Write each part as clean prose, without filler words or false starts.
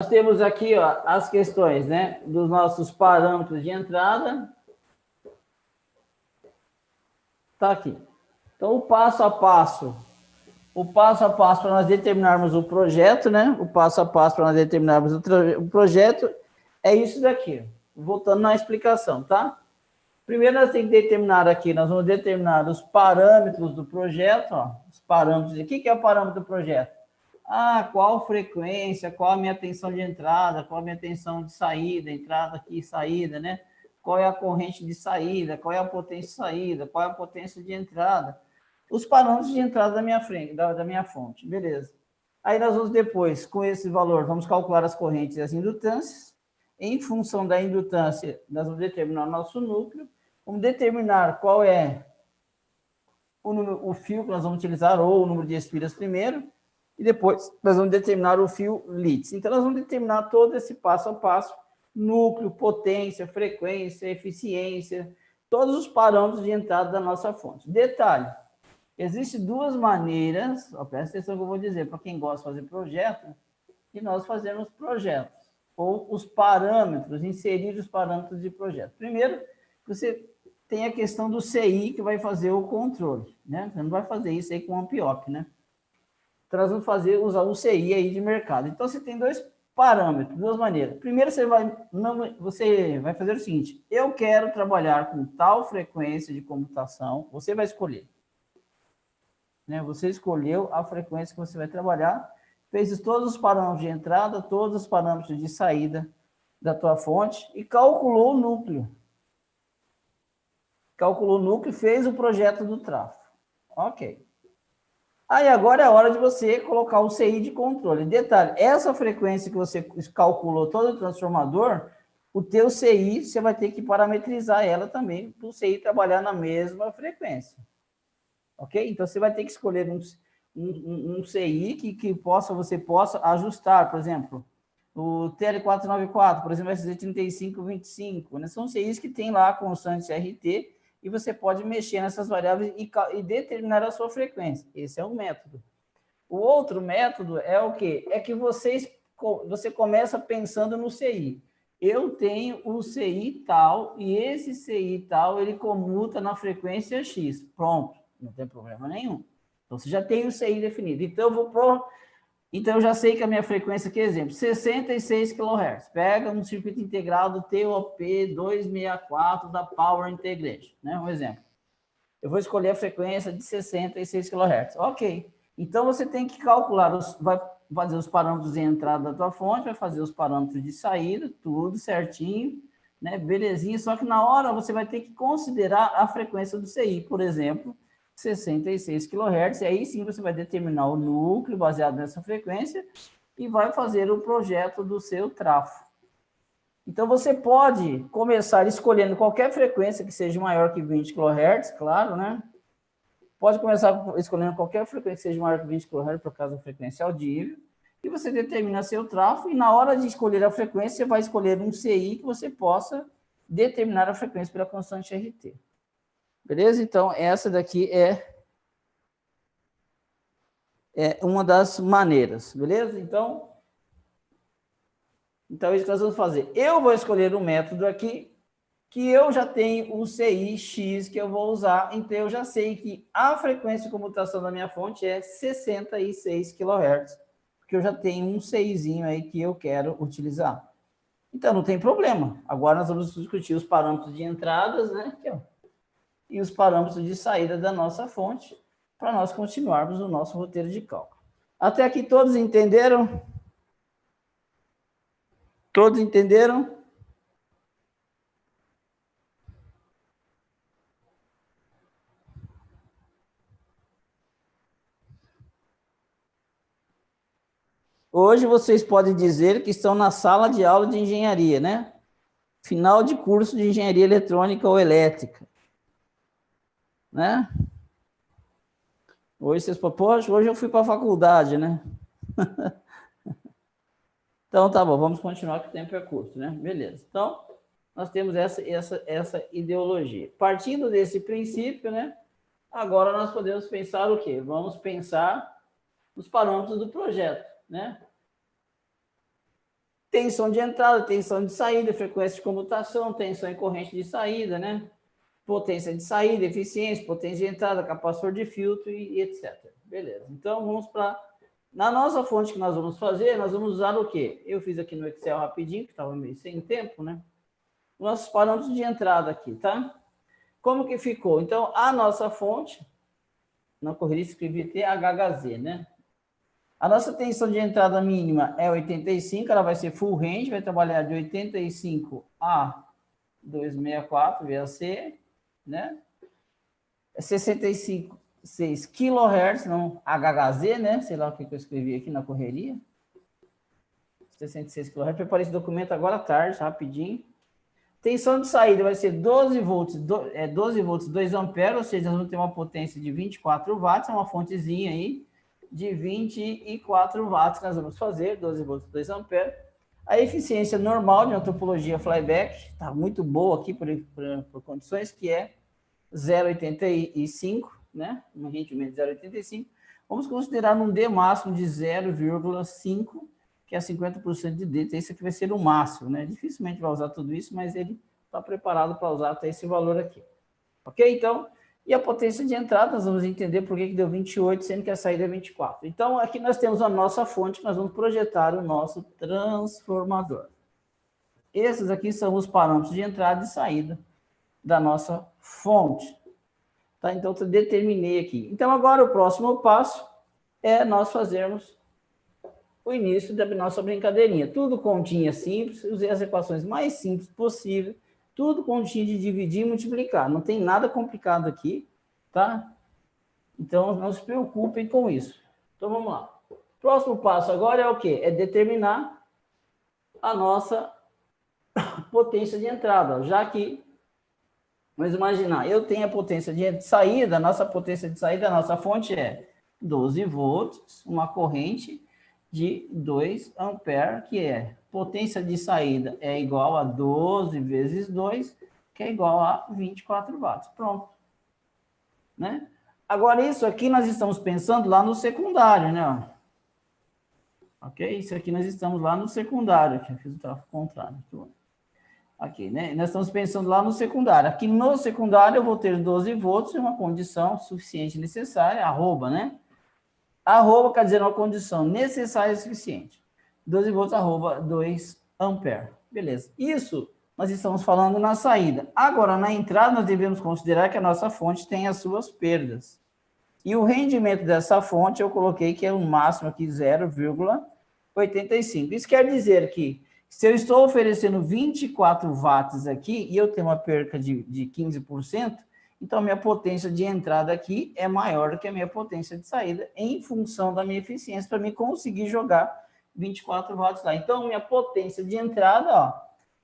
Nós temos aqui, ó, as questões, né, dos nossos parâmetros de entrada. Tá aqui. Então, o passo a passo para nós determinarmos o projeto, né? O passo a passo para nós determinarmos o projeto é isso daqui. Voltando na explicação, tá? Primeiro, nós temos que determinar aqui, nós vamos determinar os parâmetros do projeto, ó, os parâmetros. O que é o parâmetro do projeto? Ah, qual frequência, qual a minha tensão de entrada, qual a minha tensão de saída, entrada aqui e saída, né? Qual é a corrente de saída, qual é a potência de saída, qual é a potência de entrada. Os parâmetros de entrada da minha frente, da minha fonte, beleza. Aí nós vamos depois, com esse valor, vamos calcular as correntes e as indutâncias. Em função da indutância, nós vamos determinar o nosso núcleo. Vamos determinar qual é o fio que nós vamos utilizar, ou o número de espiras primeiro, e depois nós vamos determinar o fio Litz. Então, nós vamos determinar todo esse passo a passo, núcleo, potência, frequência, eficiência, todos os parâmetros de entrada da nossa fonte. Detalhe, existem duas maneiras, ó, presta atenção que eu vou dizer, para quem gosta de fazer projeto, que nós fazemos projetos, ou os parâmetros, inserir os parâmetros de projeto. Primeiro, você tem a questão do CI, que vai fazer o controle, né? Você não vai fazer isso aí com o Ampiop, né? Então, nós vamos usar o CI aí de mercado. Então, você tem dois parâmetros, duas maneiras. Primeiro, você vai fazer o seguinte, eu quero trabalhar com tal frequência de computação, você vai escolher. Né? Você escolheu a frequência que você vai trabalhar, fez todos os parâmetros de entrada, todos os parâmetros de saída da tua fonte e calculou o núcleo. Calculou o núcleo e fez o projeto do tráfego. Ok. Aí agora é a hora de você colocar o CI de controle. Detalhe, essa frequência que você calculou todo o transformador, o teu CI, você vai ter que parametrizar ela também, para o CI trabalhar na mesma frequência. Ok? Então, você vai ter que escolher um CI que você possa ajustar, por exemplo, o TL494, por exemplo, SZ3525, né? São CIs que tem lá a constante RT, e você pode mexer nessas variáveis e determinar a sua frequência. Esse é um método. O outro método é o quê? É que você começa pensando no CI. Eu tenho o CI tal, e esse CI tal, ele comuta na frequência X. Pronto, não tem problema nenhum. Então, você já tem o CI definido. Então, eu já sei que a minha frequência aqui, exemplo, 66 kHz. Pega um circuito integrado do TOP 264 da Power Integration, né? Um exemplo. Eu vou escolher a frequência de 66 kHz. Ok. Então, você tem que calcular, vai fazer os parâmetros de entrada da tua fonte, vai fazer os parâmetros de saída, tudo certinho, né? Belezinha. Só que na hora você vai ter que considerar a frequência do CI, por exemplo, 66 kHz, e aí sim você vai determinar o núcleo baseado nessa frequência e vai fazer o projeto do seu trafo. Então, você pode começar escolhendo qualquer frequência que seja maior que 20 kHz, claro, né? Pode começar escolhendo qualquer frequência que seja maior que 20 kHz, por causa da frequência audível, e você determina seu trafo, e na hora de escolher a frequência, você vai escolher um CI que você possa determinar a frequência pela constante RT. Beleza? Então, essa daqui é uma das maneiras, beleza? Então, é isso que nós vamos fazer. Eu vou escolher um método aqui, que eu já tenho o CI-X que eu vou usar, então eu já sei que a frequência de comutação da minha fonte é 66 kHz, porque eu já tenho um CIzinho aí que eu quero utilizar. Então, não tem problema. Agora nós vamos discutir os parâmetros de entradas, né? Aqui, ó, e os parâmetros de saída da nossa fonte, para nós continuarmos o nosso roteiro de cálculo. Até aqui todos entenderam? Todos entenderam? Hoje vocês podem dizer que estão na sala de aula de engenharia, né? Final de curso de engenharia eletrônica ou elétrica, né? Hoje vocês falam, poxa, hoje eu fui para a faculdade, né? Então, tá bom, vamos continuar que o tempo é curto, né? Beleza. Então, nós temos essa ideologia. Partindo desse princípio, né? Agora nós podemos pensar o quê? Vamos pensar nos parâmetros do projeto, né? Tensão de entrada, tensão de saída, frequência de comutação, tensão em corrente de saída, né? Potência de saída, eficiência, potência de entrada, capacitor de filtro e etc. Beleza. Então, vamos para... Na nossa fonte que nós vamos fazer, nós vamos usar o quê? Eu fiz aqui no Excel rapidinho, que estava meio sem tempo, né? Nossos parâmetros de entrada aqui, tá? Como que ficou? Então, a nossa fonte, na correria escrevi THHZ, né? A nossa tensão de entrada mínima é 85, ela vai ser full range, vai trabalhar de 85 a 264 VAC, né? 65,6 kHz, não HHZ, né? Sei lá o que eu escrevi aqui na correria. 66 kHz. Preparei esse documento agora à tarde, rapidinho. Tensão de saída vai ser 12 volts, 12 volts, 2 amperes, ou seja, nós vamos ter uma potência de 24 watts, é uma fontezinha aí de 24 watts que nós vamos fazer, 12 volts, 2 amperes. A eficiência normal de uma topologia flyback, está muito boa aqui por condições, que é 0,85, né? Um rendimento de 0,85. Vamos considerar um D máximo de 0,5, que é 50% de D. Esse aqui vai ser o máximo, né? Dificilmente vai usar tudo isso, mas ele está preparado para usar até esse valor aqui. Ok? Então, e a potência de entrada, nós vamos entender por que deu 28, sendo que a saída é 24. Então, aqui nós temos a nossa fonte, que nós vamos projetar o nosso transformador. Esses aqui são os parâmetros de entrada e saída da nossa fonte. Tá? Então, eu determinei aqui. Então, agora o próximo passo é nós fazermos o início da nossa brincadeirinha. Tudo continha simples, usei as equações mais simples possível, tudo continha de dividir e multiplicar. Não tem nada complicado aqui, tá? Então, não se preocupem com isso. Então, vamos lá. Próximo passo agora é o quê? É determinar a nossa potência de entrada, já que, vamos imaginar, eu tenho a potência de saída, a nossa potência de saída, a nossa fonte é 12 volts, uma corrente de 2 amperes, que é potência de saída é igual a 12 vezes 2, que é igual a 24 watts. Pronto. Né? Agora, isso aqui nós estamos pensando lá no secundário, né? Ok? Isso aqui nós estamos lá no secundário. Aqui, eu fiz o tráfego contrário. Aqui, né? Nós estamos pensando lá no secundário. Aqui no secundário eu vou ter 12 volts e uma condição suficiente necessária, arroba, né? Arroba quer dizer uma condição necessária e suficiente. 12 volts, arroba 2 amperes. Beleza. Isso nós estamos falando na saída. Agora, na entrada, nós devemos considerar que a nossa fonte tem as suas perdas. E o rendimento dessa fonte, eu coloquei que é o máximo aqui, 0,85. Isso quer dizer que, se eu estou oferecendo 24 watts aqui, e eu tenho uma perca de 15%, então minha potência de entrada aqui é maior do que a minha potência de saída, em função da minha eficiência, para mim conseguir jogar 24 watts lá. Então, minha potência de entrada, ó,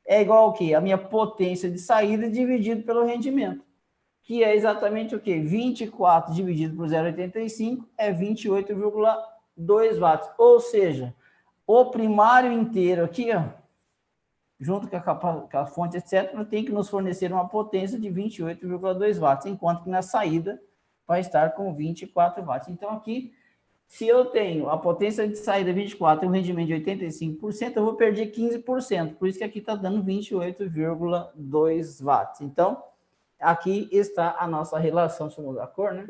é igual ao quê? A minha potência de saída dividido pelo rendimento, que é exatamente o quê? 24 dividido por 0,85 é 28,2 watts. Ou seja, o primário inteiro aqui, ó, junto com a fonte, etc., tem que nos fornecer uma potência de 28,2 watts, enquanto que na saída vai estar com 24 watts. Então, aqui, se eu tenho a potência de saída 24 e um rendimento de 85%, eu vou perder 15%. Por isso que aqui está dando 28,2 watts. Então, aqui está a nossa relação, deixa eu mudar a cor, né?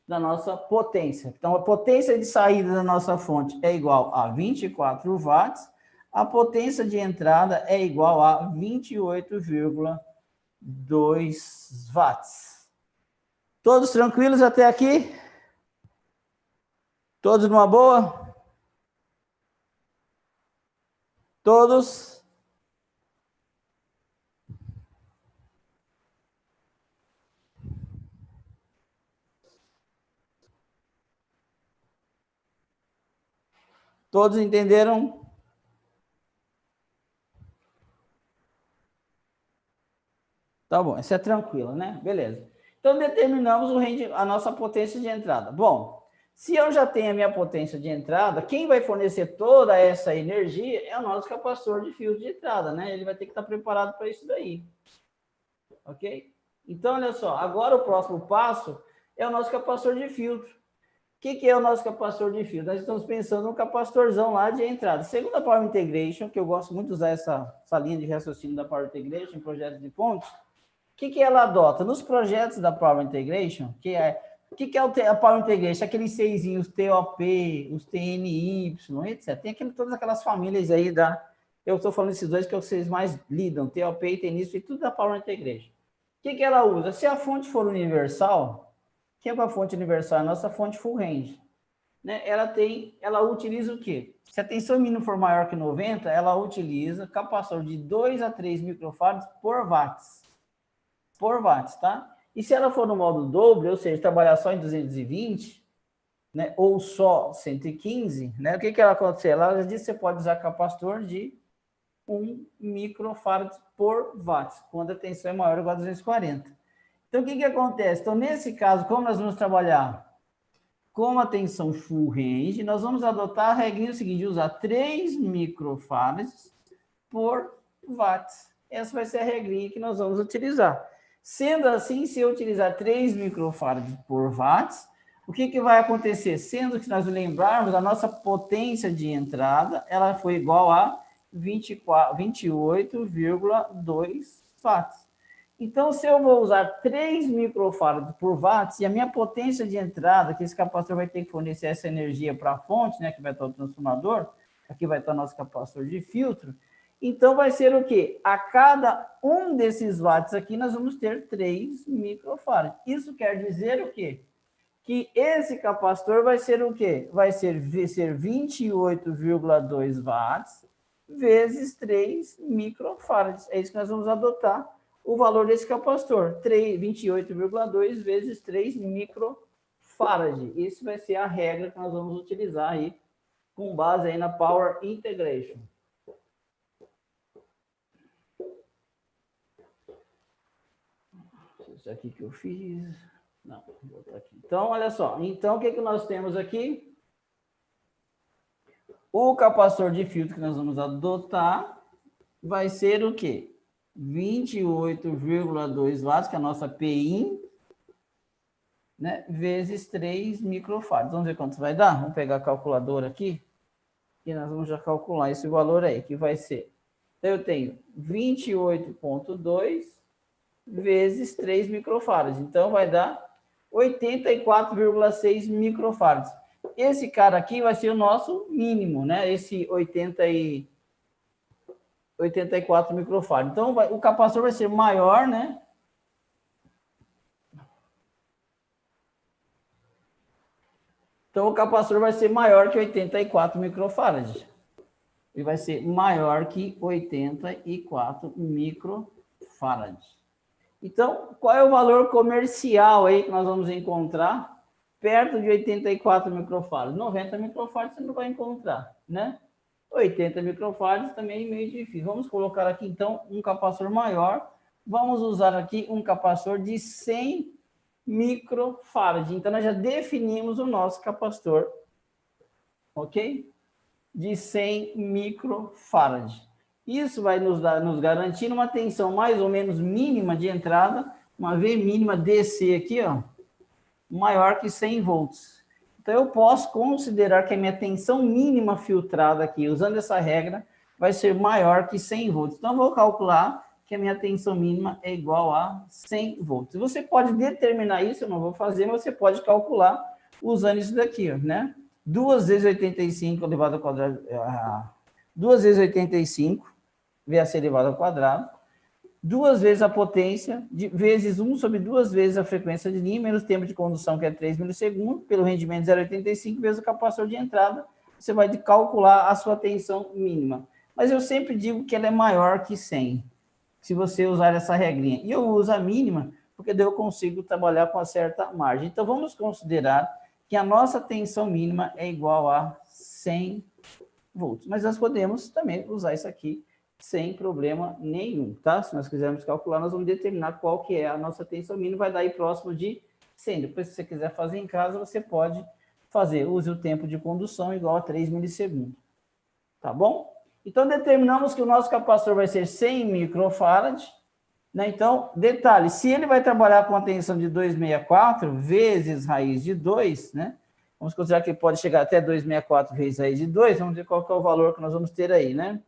Da nossa potência. Então, a potência de saída da nossa fonte é igual a 24 watts, a potência de entrada é igual a 28,2 watts. Todos tranquilos até aqui? Todos numa boa? Todos? Todos entenderam? Tá bom, essa é tranquila, né? Beleza. Então, determinamos a nossa potência de entrada. Bom, se eu já tenho a minha potência de entrada, quem vai fornecer toda essa energia é o nosso capacitor de fio de entrada, né? Ele vai ter que estar preparado para isso daí. Ok? Então, olha só, agora o próximo passo é o nosso capacitor de filtro, que é o nosso capacitor de fio? Nós estamos pensando no capastorzão lá de entrada. Segundo a Power Integration, que eu gosto muito de usar essa linha de raciocínio da Power Integration em projetos de fonte, o que ela adota? Nos projetos da Power Integration, o que é a Power Integration? Aqueles seisinhos, os TOP, os TNY, etc. Tem todas aquelas famílias aí da... Eu estou falando esses dois que vocês mais lidam, TOP e TNY, e tudo da Power Integration. O que ela usa? Se a fonte for universal, que é a fonte universal? A nossa fonte full range. Né? Ela utiliza o quê? Se a tensão mínima for maior que 90, ela utiliza capacitor de 2 a 3 microfarads por watts. Por watts, tá? E se ela for no modo doble, ou seja, trabalhar só em 220, né, ou só 115, né, o que ela acontece? Ela diz que você pode usar capacitor de 1 microfarad por watts, quando a tensão é maior ou igual a 240. Então, o que acontece? Então, nesse caso, como nós vamos trabalhar com a tensão full range, nós vamos adotar a regrinha seguinte, usar 3 microfarads por watts. Essa vai ser a regrinha que nós vamos utilizar. Sendo assim, se eu utilizar 3 microfarads por watts, o que vai acontecer? Sendo que nós lembrarmos, a nossa potência de entrada, ela foi igual a 28,2 watts. Então, se eu vou usar 3 microfarads por watts, e a minha potência de entrada, que esse capacitor vai ter que fornecer essa energia para a fonte, né, que vai estar o transformador, aqui vai estar o nosso capacitor de filtro, então vai ser o quê? A cada um desses watts aqui, nós vamos ter 3 microfarads. Isso quer dizer o quê? Que esse capacitor vai ser o quê? Vai ser 28,2 watts vezes 3 microfarads. É isso que nós vamos adotar o valor desse capacitor. 28,2 vezes 3 microfarad. Isso vai ser a regra que nós vamos utilizar aí, com base aí na Power Integration. Isso aqui que eu fiz... Não, vou botar aqui. Então, olha só. Então, o que nós temos aqui? O capacitor de filtro que nós vamos adotar vai ser o quê? 28,2 watts, que é a nossa PIN, né? Vezes 3 microfarads. Vamos ver quanto vai dar? Vamos pegar a calculadora aqui e nós vamos já calcular esse valor aí, que vai ser... Então, eu tenho 28,2 vezes 3 microfarads. Então, vai dar 84,6 microfarads. Esse cara aqui vai ser o nosso mínimo, né? Esse 84 microfarads. Então, o capacitor vai ser maior, né? Então, o capacitor vai ser maior que 84 microfarads. Ele vai ser maior que 84 microfarads. Então, qual é o valor comercial aí que nós vamos encontrar perto de 84 microfarads? 90 microfarads você não vai encontrar, né? 80 microfarads também é meio difícil. Vamos colocar aqui, então, um capacitor maior. Vamos usar aqui um capacitor de 100 microfarads. Então, nós já definimos o nosso capacitor, ok? De 100 microfarads. Isso vai nos garantir uma tensão mais ou menos mínima de entrada, uma V mínima DC aqui, ó, maior que 100 volts. Então, eu posso considerar que a minha tensão mínima filtrada aqui, usando essa regra, vai ser maior que 100 volts. Então, eu vou calcular que a minha tensão mínima é igual a 100 volts. Você pode determinar isso, eu não vou fazer, mas você pode calcular usando isso daqui, ó, né? 2 vezes 85 elevado ao quadrado... 2 vezes 85 VAC elevado ao quadrado, 2 vezes a potência, vezes 1 sobre 2 vezes a frequência de linha, menos tempo de condução, que é 3 milissegundos, pelo rendimento de 0,85, vezes o capacitor de entrada, você vai calcular a sua tensão mínima. Mas eu sempre digo que ela é maior que 100, se você usar essa regrinha. E eu uso a mínima, porque daí eu consigo trabalhar com uma certa margem. Então, vamos considerar que a nossa tensão mínima é igual a 100 volts. Mas nós podemos também usar isso aqui sem problema nenhum, tá? Se nós quisermos calcular, nós vamos determinar qual que é a nossa tensão mínima, vai dar aí próximo de 100. Depois, se você quiser fazer em casa, você pode fazer. Use o tempo de condução igual a 3 milissegundos. Tá bom? Então, determinamos que o nosso capacitor vai ser 100 microfarad, né? Então, detalhe, se ele vai trabalhar com a tensão de 264 vezes raiz de 2, né? Vamos considerar que pode chegar até 264 vezes aí de 2. Vamos ver qual que é o valor que nós vamos ter aí, né?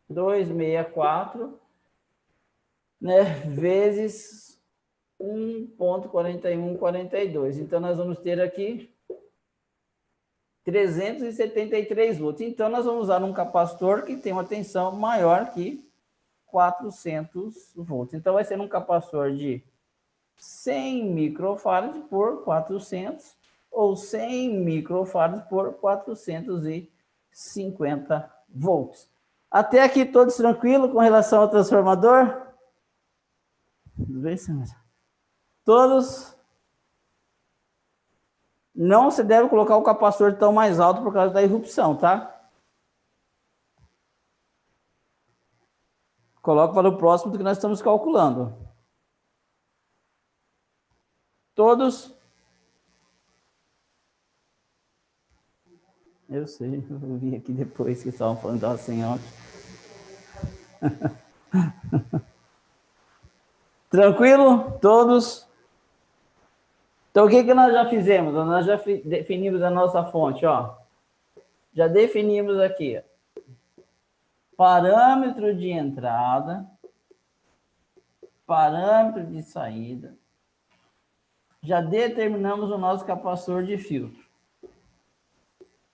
264, né, vezes 1,4142. Então, nós vamos ter aqui 373 volts. Então, nós vamos usar um capacitor que tem uma tensão maior que 400 volts. Então, vai ser um capacitor de 100 microfarads por 400 ou 100 microfarads por 450 volts. Até aqui todos tranquilos com relação ao transformador? Todos? Não se deve colocar o capacitor tão mais alto por causa da irrupção, tá? Coloque para o próximo do que nós estamos calculando. Todos? Eu sei, eu vi aqui depois que estavam falando da senhora. Tranquilo? Todos? Então, o que nós já fizemos? Nós já definimos a nossa fonte, ó. Já definimos aqui, ó. Parâmetro de entrada, parâmetro de saída. Já determinamos o nosso capacitor de filtro.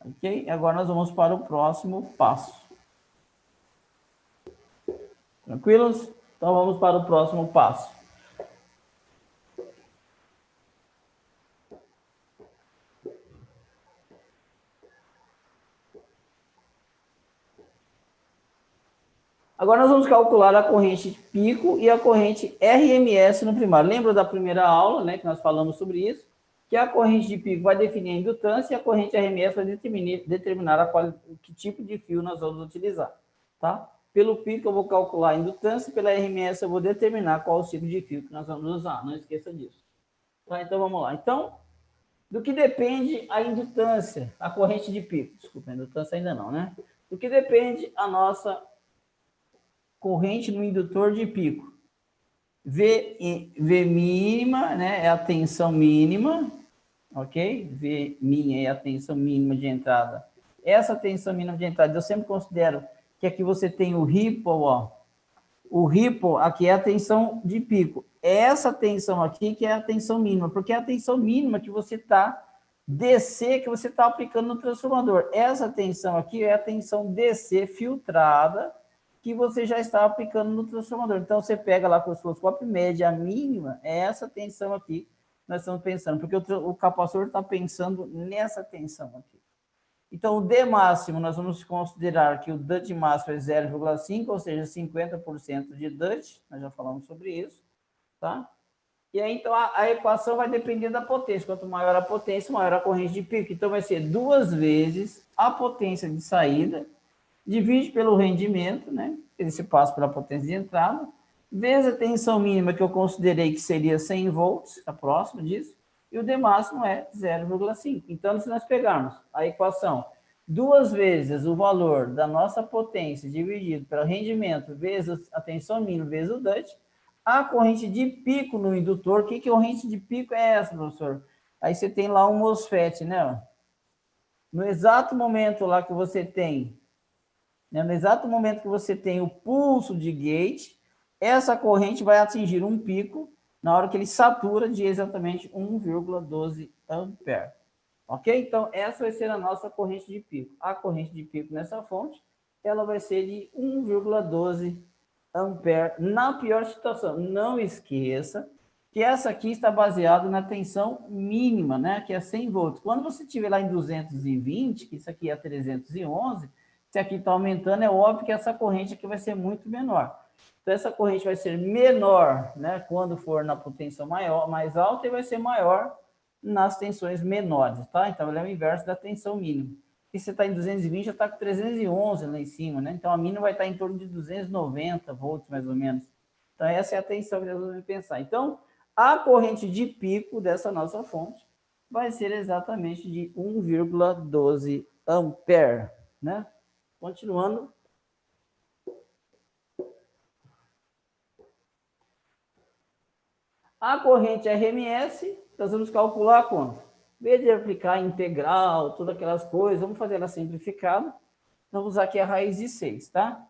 Ok? Agora nós vamos para o próximo passo. Tranquilos? Então vamos para o próximo passo. Agora nós vamos calcular a corrente de pico e a corrente RMS no primário. Lembra da primeira aula, né, que nós falamos sobre isso? Que a corrente de pico vai definir a indutância e a corrente RMS vai determinar que tipo de fio nós vamos utilizar, tá? Pelo pico eu vou calcular a indutância, pela RMS eu vou determinar qual o tipo de fio que nós vamos usar, não esqueça disso. Tá, então vamos lá. Então, do que depende a indutância, a corrente de pico? Desculpa, a indutância ainda não, né? Do que depende a nossa corrente no indutor de pico? V mínima, né, é a tensão mínima, ok? V minha é a tensão mínima de entrada. Essa tensão mínima de entrada, eu sempre considero que aqui você tem o ripple, ó. O ripple aqui é a tensão de pico. Essa tensão aqui que é a tensão mínima, porque é a tensão mínima que você está DC, que você está aplicando no transformador. Essa tensão aqui é a tensão DC filtrada que você já está aplicando no transformador. Então, você pega lá com o osciloscópio média, a mínima, é essa tensão aqui que nós estamos pensando, porque o capacitor está pensando nessa tensão aqui. Então, o D máximo, nós vamos considerar que o DUT máximo é 0,5, ou seja, 50% de DUT, nós já falamos sobre isso, tá? E aí, então, a equação vai depender da potência. Quanto maior a potência, maior a corrente de pico. Então, vai ser 2 vezes a potência de saída, divide pelo rendimento, né? Esse passa pela potência de entrada, vezes a tensão mínima, que eu considerei que seria 100 volts, está próximo disso, e o D máximo é 0,5. Então, se nós pegarmos a equação 2 vezes o valor da nossa potência dividido pelo rendimento vezes a tensão mínima vezes o DUT, a corrente de pico no indutor, que corrente de pico é essa, professor? Aí você tem lá um MOSFET, né? No exato momento lá que você tem, né, no exato momento que você tem o pulso de gate, essa corrente vai atingir um pico na hora que ele satura de exatamente 1,12 ampere. Ok? Então, essa vai ser a nossa corrente de pico. A corrente de pico nessa fonte, ela vai ser de 1,12 ampere na pior situação. Não esqueça que essa aqui está baseada na tensão mínima, né? Que é 100 volts. Quando você estiver lá em 220, que isso aqui é 311, se aqui está aumentando, é óbvio que essa corrente aqui vai ser muito menor. Então, essa corrente vai ser menor, né? Quando for na potência maior, mais alta, e vai ser maior nas tensões menores, tá? Então, ela é o inverso da tensão mínima. E se você está em 220, já está com 311 lá em cima, né? Então, a mínima vai estar em torno de 290 volts, mais ou menos. Então, essa é a tensão que nós vamos pensar. Então, a corrente de pico dessa nossa fonte vai ser exatamente de 1,12 ampere, né? Continuando. A corrente RMS, nós vamos calcular quanto? Em vez de aplicar integral, todas aquelas coisas, vamos fazer ela simplificada. Vamos usar aqui a raiz de 6, tá?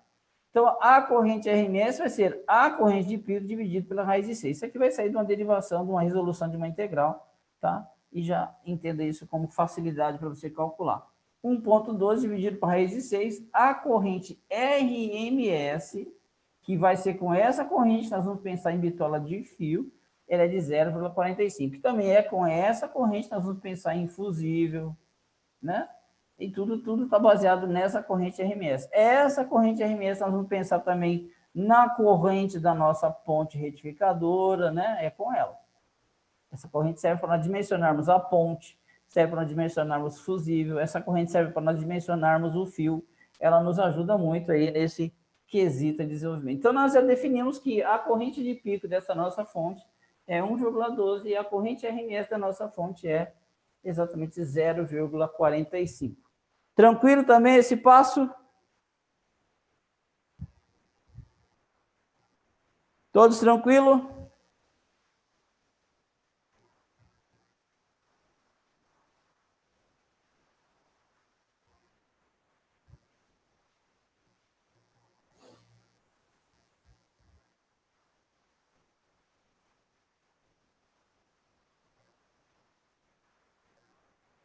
Então, a corrente RMS vai ser a corrente de pico dividido pela raiz de 6. Isso aqui vai sair de uma derivação, de uma resolução de uma integral, tá? E já entenda isso como facilidade para você calcular. 1,12 dividido por raiz de 6, a corrente RMS, que vai ser com essa corrente, nós vamos pensar em bitola de fio, ela é de 0,45. Também é com essa corrente, nós vamos pensar em fusível, né? E tudo está baseado nessa corrente RMS. Essa corrente RMS, nós vamos pensar também na corrente da nossa ponte retificadora, né? É com ela. Essa corrente serve para nós dimensionarmos a ponte, serve para nós dimensionarmos o fusível, essa corrente serve para nós dimensionarmos o fio. Ela nos ajuda muito aí nesse quesito de desenvolvimento. Então, nós já definimos que a corrente de pico dessa nossa fonte é 1,12 e a corrente RMS da nossa fonte é exatamente 0,45. Tranquilo também esse passo? Todos tranquilos?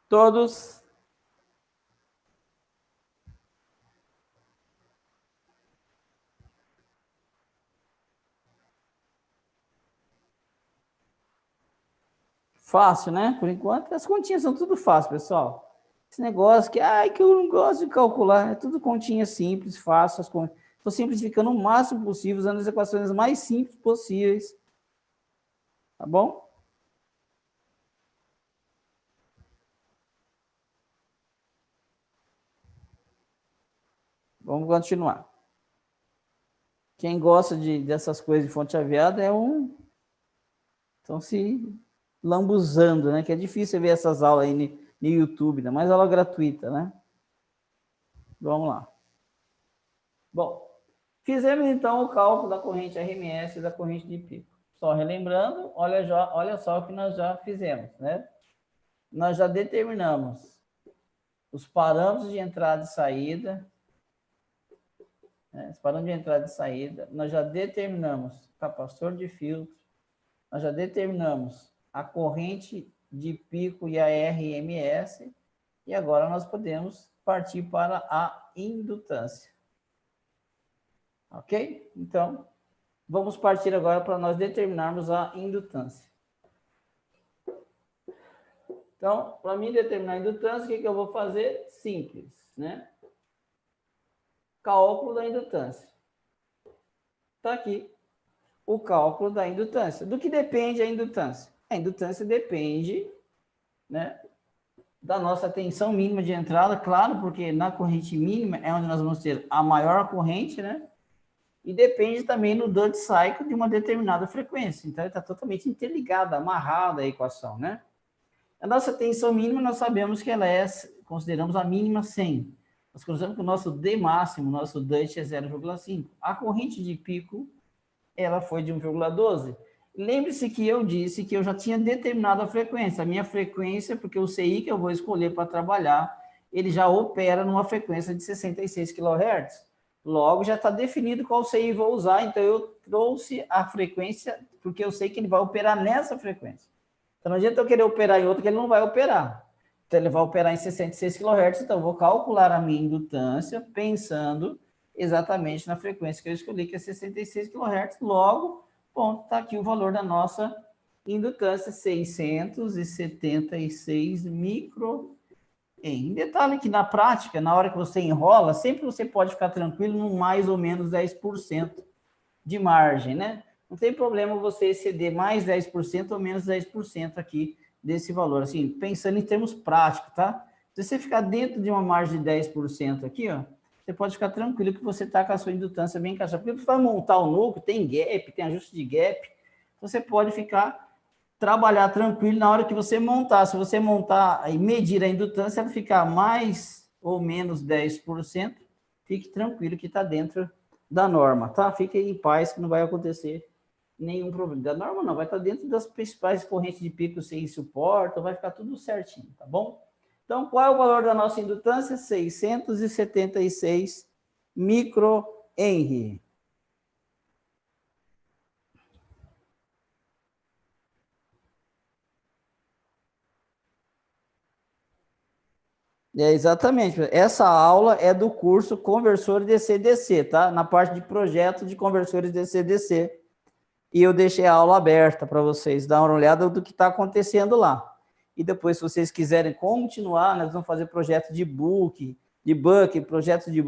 Todos? Fácil, né? Por enquanto, as continhas são tudo fácil, pessoal. Esse negócio que eu não gosto de calcular, é tudo continha simples, fácil. Estou simplificando o máximo possível, usando as equações mais simples possíveis. Tá bom? Vamos continuar. Quem gosta dessas coisas de fonte aviada é um... Estão se lambuzando, né? Que é difícil ver essas aulas aí no YouTube, ainda mais aula gratuita, né? Vamos lá. Bom, fizemos então o cálculo da corrente RMS e da corrente de pico. Só relembrando, olha só o que nós já fizemos, né? Nós já determinamos os parâmetros de entrada e saída, né? Os parâmetros de entrada e saída, nós já determinamos o capacitor de filtro, nós já determinamos a corrente de pico e a RMS, e agora nós podemos partir para a indutância. Ok? Então, vamos partir agora para nós determinarmos a indutância. Então, para mim determinar a indutância, o que eu vou fazer? Simples, né? Cálculo da indutância. Está aqui o cálculo da indutância. Do que depende a indutância? A indutância depende, né, da nossa tensão mínima de entrada, claro, porque na corrente mínima é onde nós vamos ter a maior corrente, né? E depende também do duty cycle de uma determinada frequência. Então, está totalmente interligada, amarrada a equação, né? A nossa tensão mínima, nós sabemos que ela é, consideramos a mínima 100. Nós consideramos que o nosso D máximo, o nosso duty é 0,5. A corrente de pico, ela foi de 1,12. Lembre-se que eu disse que eu já tinha determinado a frequência. A minha frequência, porque o CI que eu vou escolher para trabalhar, ele já opera numa frequência de 66 kHz. Logo, já está definido qual CI vou usar, então eu trouxe a frequência, porque eu sei que ele vai operar nessa frequência. Então, não adianta eu querer operar em outra que ele não vai operar. Então, ele vai operar em 66 kHz, então eu vou calcular a minha indutância pensando exatamente na frequência que eu escolhi, que é 66 kHz. Logo, ponto, está aqui o valor da nossa indutância, 676 micro. Em detalhe que na prática, na hora que você enrola, sempre você pode ficar tranquilo no mais ou menos 10% de margem, né? Não tem problema você exceder mais 10% ou menos 10% aqui desse valor. Assim, pensando em termos práticos, tá? Se você ficar dentro de uma margem de 10% aqui, ó, você pode ficar tranquilo que você está com a sua indutância bem encaixada. Porque você vai montar o núcleo, tem gap, tem ajuste de gap, você pode trabalhar tranquilo na hora que você montar. Se você montar e medir a indutância, ela ficar mais ou menos 10%, fique tranquilo que está dentro da norma, tá? Fique em paz que não vai acontecer nenhum problema. Da norma não, vai estar dentro das principais correntes de pico sem suporte, vai ficar tudo certinho, tá bom? Então, qual é o valor da nossa indutância? 676 microhenry. É, exatamente. Essa aula é do curso Conversores DC-DC, tá? Na parte de projeto de conversores DC-DC. E eu deixei a aula aberta para vocês dar uma olhada do que está acontecendo lá. E depois, se vocês quiserem continuar, nós vamos fazer projeto de buck, projeto de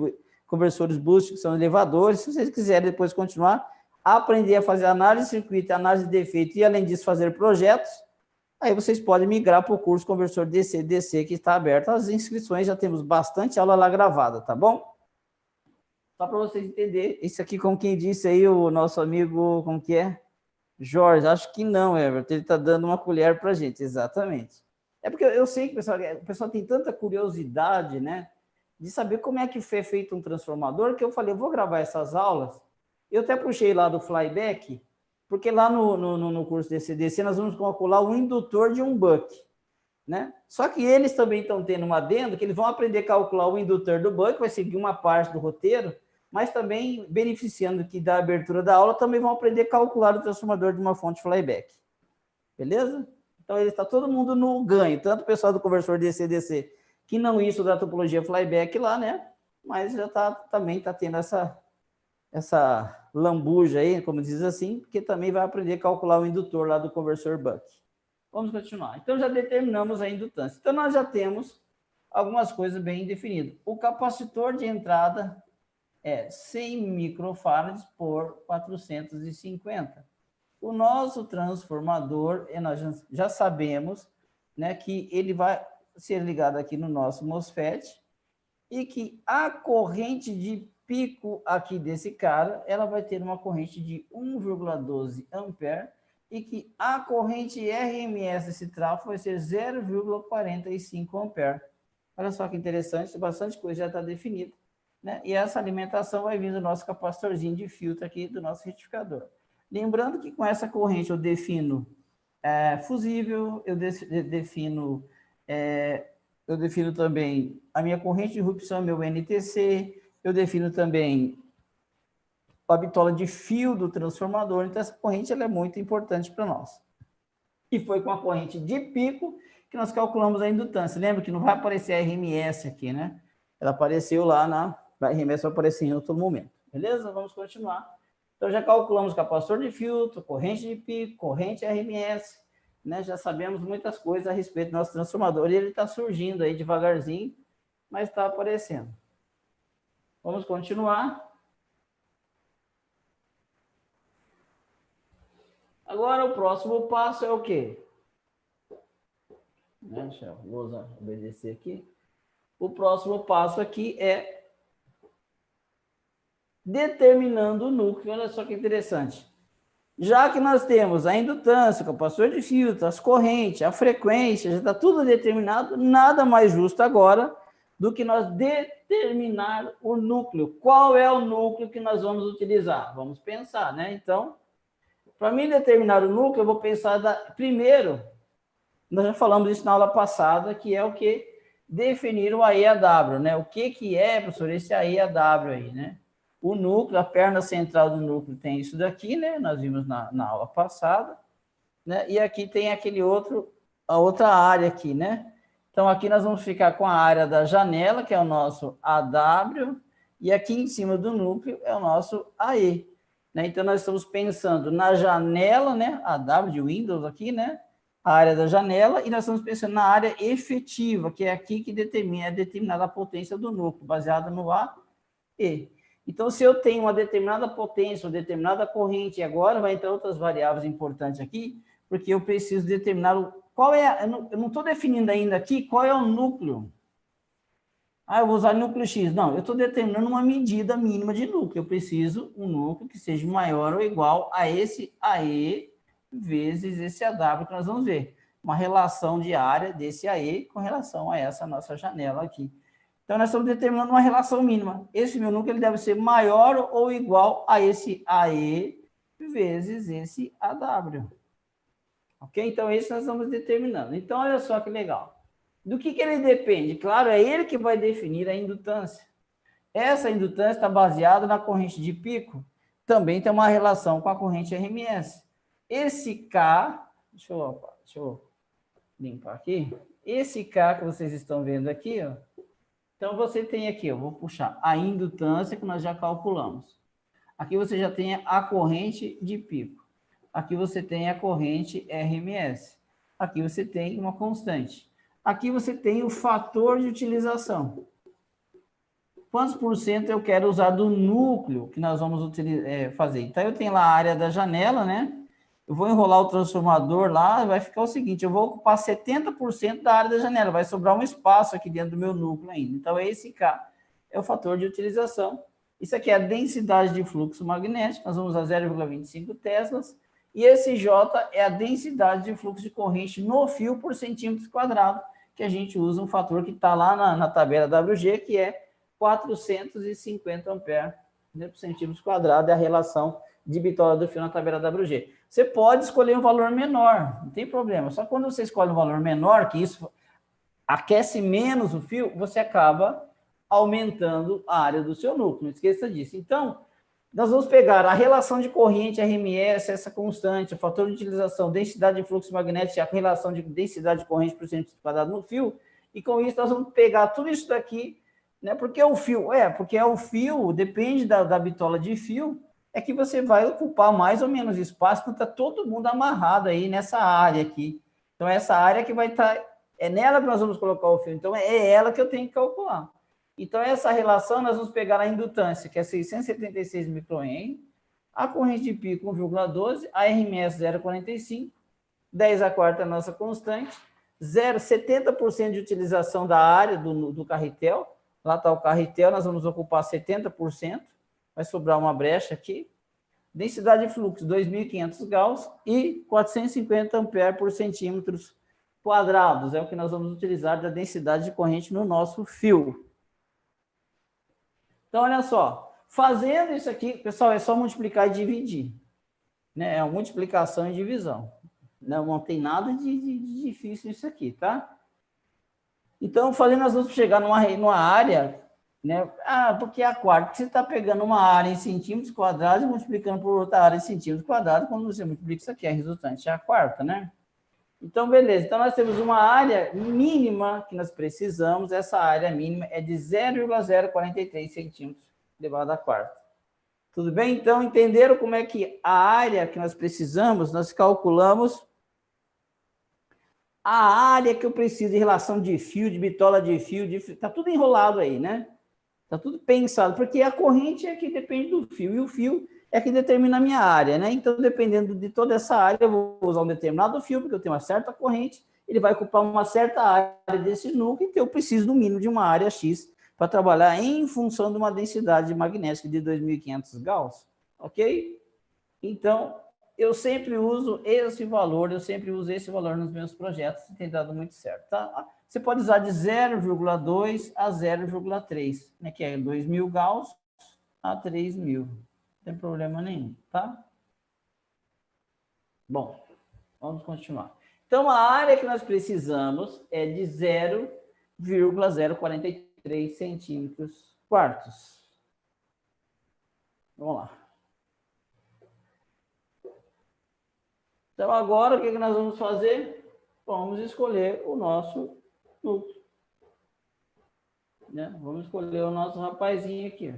conversores boost, que são elevadores. Se vocês quiserem depois continuar, aprender a fazer análise de circuito, análise de defeito e, além disso, fazer projetos, aí vocês podem migrar para o curso Conversor DC-DC, que está aberto. As inscrições, já temos bastante aula lá gravada, tá bom? Só para vocês entenderem, isso aqui, como quem disse aí, o nosso amigo, como que é? Jorge, acho que não, Everton, ele está dando uma colher para a gente, exatamente. É porque eu sei que o pessoal tem tanta curiosidade, né, de saber como é que foi feito um transformador, que eu falei, eu vou gravar essas aulas. Eu até puxei lá do flyback, porque lá no curso DC-DC nós vamos calcular o indutor de um buck, né? Só que eles também estão tendo uma adendo que eles vão aprender a calcular o indutor do buck, vai seguir uma parte do roteiro, mas também, beneficiando aqui da abertura da aula, também vão aprender a calcular o transformador de uma fonte flyback. Beleza? Então, ele está todo mundo no ganho, tanto o pessoal do conversor DC-DC, que não isso da topologia flyback lá, né? Mas já também está tendo essa lambuja aí, como diz assim, porque também vai aprender a calcular o indutor lá do conversor buck. Vamos continuar. Então, já determinamos a indutância. Então, nós já temos algumas coisas bem definidas. O capacitor de entrada é 100 microfarads por 450. O nosso transformador, nós já sabemos, né, que ele vai ser ligado aqui no nosso MOSFET e que a corrente de pico aqui desse cara, ela vai ter uma corrente de 1,12 ampere e que a corrente RMS desse trafo vai ser 0,45 ampere. Olha só que interessante, bastante coisa já está definida, né? E essa alimentação vai vir do nosso capacitorzinho de filtro aqui do nosso retificador. Lembrando que com essa corrente eu defino fusível, eu defino também a minha corrente de irrupção, meu NTC, eu defino também a bitola de fio do transformador, então essa corrente ela é muito importante para nós. E foi com a corrente de pico que nós calculamos a indutância. Lembra que não vai aparecer a RMS aqui, né? Ela apareceu lá a RMS vai aparecer em outro momento. Beleza? Vamos continuar. Então, já calculamos capacitor de filtro, corrente de pico, corrente RMS, né? Já sabemos muitas coisas a respeito do nosso transformador. E ele está surgindo aí devagarzinho, mas está aparecendo. Vamos continuar. Agora, o próximo passo é o quê? Deixa eu obedecer aqui. O próximo passo aqui é determinando o núcleo. Olha só que interessante. Já que nós temos a indutância, o capacitor de filtro, as correntes, a frequência, já está tudo determinado, nada mais justo agora do que nós determinar o núcleo. Qual é o núcleo que nós vamos utilizar? Vamos pensar, né? Então, para mim determinar o núcleo, eu vou pensar primeiro, nós já falamos isso na aula passada, que é o que? Definir o AEAW, né? O que é, professor, esse AEAW aí, né? O núcleo, a perna central do núcleo tem isso daqui, né? Nós vimos na aula passada, né? E aqui tem a outra área aqui, né? Então, aqui nós vamos ficar com a área da janela, que é o nosso AW, e aqui em cima do núcleo é o nosso AE. Né? Então, nós estamos pensando na janela, né? AW de Windows aqui, né? A área da janela, e nós estamos pensando na área efetiva, que é aqui que é determinada a potência do núcleo, baseada no AE. Então, se eu tenho uma determinada potência, uma determinada corrente, e agora vai entrar outras variáveis importantes aqui, porque eu preciso determinar qual é, eu não estou definindo ainda aqui qual é o núcleo. Ah, eu vou usar núcleo X. Não, eu estou determinando uma medida mínima de núcleo. Eu preciso um núcleo que seja maior ou igual a esse AE vezes esse AW que nós vamos ver. Uma relação de área desse AE com relação a essa nossa janela aqui. Então, nós estamos determinando uma relação mínima. Esse meu núcleo ele deve ser maior ou igual a esse AE vezes esse AW. Ok? Então, esse nós vamos determinando. Então, olha só que legal. Do que ele depende? Claro, é ele que vai definir a indutância. Essa indutância está baseada na corrente de pico, também tem uma relação com a corrente RMS. Esse K, deixa eu limpar aqui. Esse K que vocês estão vendo aqui, ó. Então, você tem aqui, eu vou puxar a indutância que nós já calculamos. Aqui você já tem a corrente de pico. Aqui você tem a corrente RMS. Aqui você tem uma constante. Aqui você tem o fator de utilização. Quantos por cento eu quero usar do núcleo que nós vamos fazer? Então, eu tenho lá a área da janela, né? Eu vou enrolar o transformador lá, vai ficar o seguinte, eu vou ocupar 70% da área da janela, vai sobrar um espaço aqui dentro do meu núcleo ainda. Então, esse K é o fator de utilização. Isso aqui é a densidade de fluxo magnético, nós vamos usar 0,25 teslas. E esse J é a densidade de fluxo de corrente no fio por centímetro quadrado, que a gente usa um fator que está lá na tabela WG, que é 450 amperes, né, por centímetro quadrado, é a relação de bitola do fio na tabela WG. Você pode escolher um valor menor, não tem problema. Só quando você escolhe um valor menor, que isso aquece menos o fio, você acaba aumentando a área do seu núcleo. Não esqueça disso. Então, nós vamos pegar a relação de corrente RMS, essa constante, o fator de utilização, densidade de fluxo magnético, a relação de densidade de corrente por centímetro quadrado no fio, e com isso nós vamos pegar tudo isso daqui, né? Porque o fio, depende da bitola de fio, é que você vai ocupar mais ou menos espaço, porque está todo mundo amarrado aí nessa área aqui. Então, essa área que vai estar, é nela que nós vamos colocar o fio, então é ela que eu tenho que calcular. Então, essa relação, nós vamos pegar a indutância, que é 676 microhenry, a corrente de pico 1,12, a RMS 0,45, 10 a quarta é a nossa constante, 70% de utilização da área do carretel, lá está o carretel, nós vamos ocupar 70%, vai sobrar uma brecha aqui, densidade de fluxo 2.500 Gauss e 450 amperes por centímetros quadrados, é o que nós vamos utilizar da densidade de corrente no nosso fio. Então, olha só, fazendo isso aqui, pessoal, é só multiplicar e dividir, né? É uma multiplicação e divisão. Não tem nada de difícil nisso aqui, tá? Então, fazendo, nós vamos chegar numa área, né? Porque é a quarta, você está pegando uma área em centímetros quadrados e multiplicando por outra área em centímetros quadrados, quando você multiplica isso aqui, a resultante é a quarta, né? Então, beleza. Então, nós temos uma área mínima que nós precisamos. Essa área mínima é de 0,043 centímetros elevado à quarta. Tudo bem? Então, entenderam como é que a área que nós precisamos, nós calculamos a área que eu preciso em relação de fio, de bitola de fio, está tudo enrolado aí, né? Está tudo pensado, porque a corrente é que depende do fio, e o fio é que determina a minha área, né? Então, dependendo de toda essa área, eu vou usar um determinado fio, porque eu tenho uma certa corrente, ele vai ocupar uma certa área desse núcleo, então eu preciso, no mínimo, de uma área X para trabalhar em função de uma densidade magnética de 2.500 Gauss, ok? Então, eu sempre uso esse valor nos meus projetos, tem dado muito certo, tá? Você pode usar de 0,2 a 0,3, né, que é 2.000 Gauss a 3.000. Não tem problema nenhum, tá? Bom, vamos continuar. Então, a área que nós precisamos é de 0,043 centímetros quartos. Vamos lá. Então, agora, o que nós vamos fazer? Vamos escolher o nosso núcleo. Né? Vamos escolher o nosso rapazinho aqui.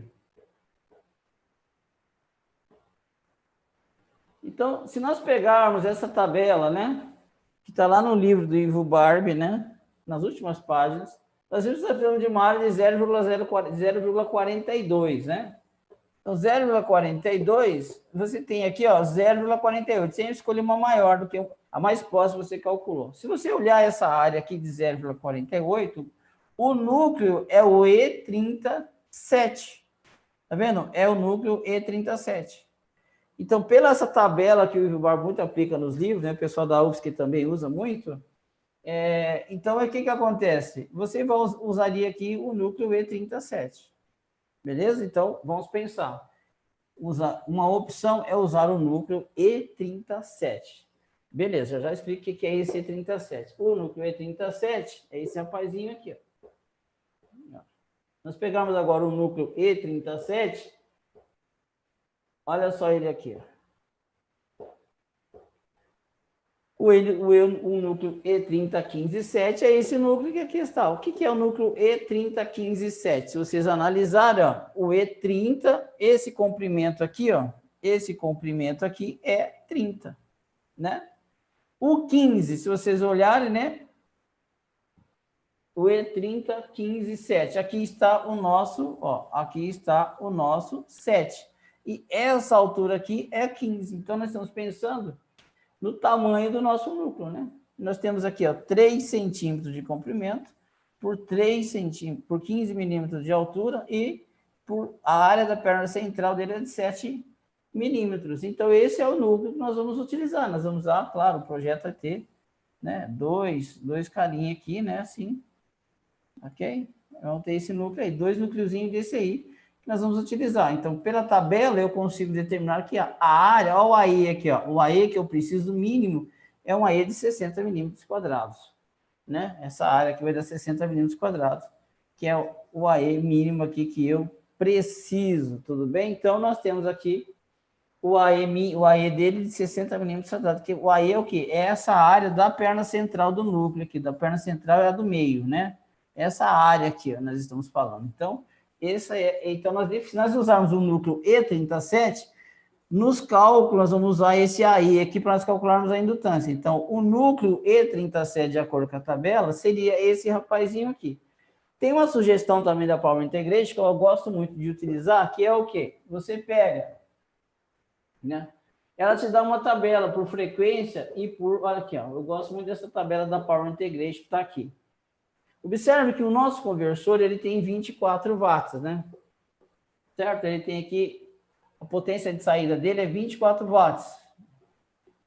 Então, se nós pegarmos essa tabela, né, que está lá no livro do Ivo Barbie, né, nas últimas páginas, nós estamos falando de uma área de 0,42, né? Então, 0,42, você tem aqui, ó, 0,48. Sempre escolher uma maior do que a mais próxima você calculou. Se você olhar essa área aqui de 0,48, o núcleo é o E37. Tá vendo? É o núcleo E37. Então, pela essa tabela que o Ivo Barbie muito aplica nos livros, né, o pessoal da UFSC também usa muito, então, o que acontece? Você usaria aqui o núcleo E37. Beleza? Então, vamos pensar. uma opção é usar o núcleo E37. Beleza, já explico o que é esse E37. O núcleo E37 é esse rapazinho aqui, ó. Nós pegamos agora o núcleo E37, olha só ele aqui, ó. O núcleo E3015.7 é esse núcleo que aqui está. O que é o núcleo E3015.7? Se vocês analisarem, ó, o E30, esse comprimento aqui, ó, esse comprimento aqui é 30, né? O 15, se vocês olharem, né? O E3015.7. Aqui está o nosso, ó, aqui está o nosso 7. E essa altura aqui é 15. Então, nós estamos pensando no tamanho do nosso núcleo, né? Nós temos aqui, ó, 3 centímetros de comprimento por 3 centímetros, por 15 milímetros de altura e a área da perna central dele é de 7 milímetros. Então, esse é o núcleo que nós vamos utilizar. Nós vamos usar, claro, o projeto vai ter, né, dois carinhas aqui, né, assim, ok? Vamos ter esse núcleo aí, 2 núcleozinhos desse aí, que nós vamos utilizar. Então, pela tabela, eu consigo determinar que a área, olha o AE aqui, ó, o AE que eu preciso mínimo é um AE de 60 milímetros quadrados, né? Essa área aqui vai dar 60 milímetros quadrados, que é o AE mínimo aqui que eu preciso, tudo bem? Então, nós temos aqui o AE dele de 60 milímetros quadrados, que o AE é o quê? É essa área da perna central do núcleo aqui, da perna central é a do meio, né? Essa área aqui, ó, nós estamos falando. Então, então se nós usarmos o núcleo E37, nos cálculos nós vamos usar esse AE aqui para nós calcularmos a indutância. Então, o núcleo E37, de acordo com a tabela, seria esse rapazinho aqui. Tem uma sugestão também da Power Integration que eu gosto muito de utilizar, que é o quê? Você pega, né? Ela te dá uma tabela por frequência e por... Olha aqui, ó, eu gosto muito dessa tabela da Power Integration que está aqui. Observe que o nosso conversor ele tem 24 watts, né? Certo? Ele tem aqui, a potência de saída dele é 24 watts.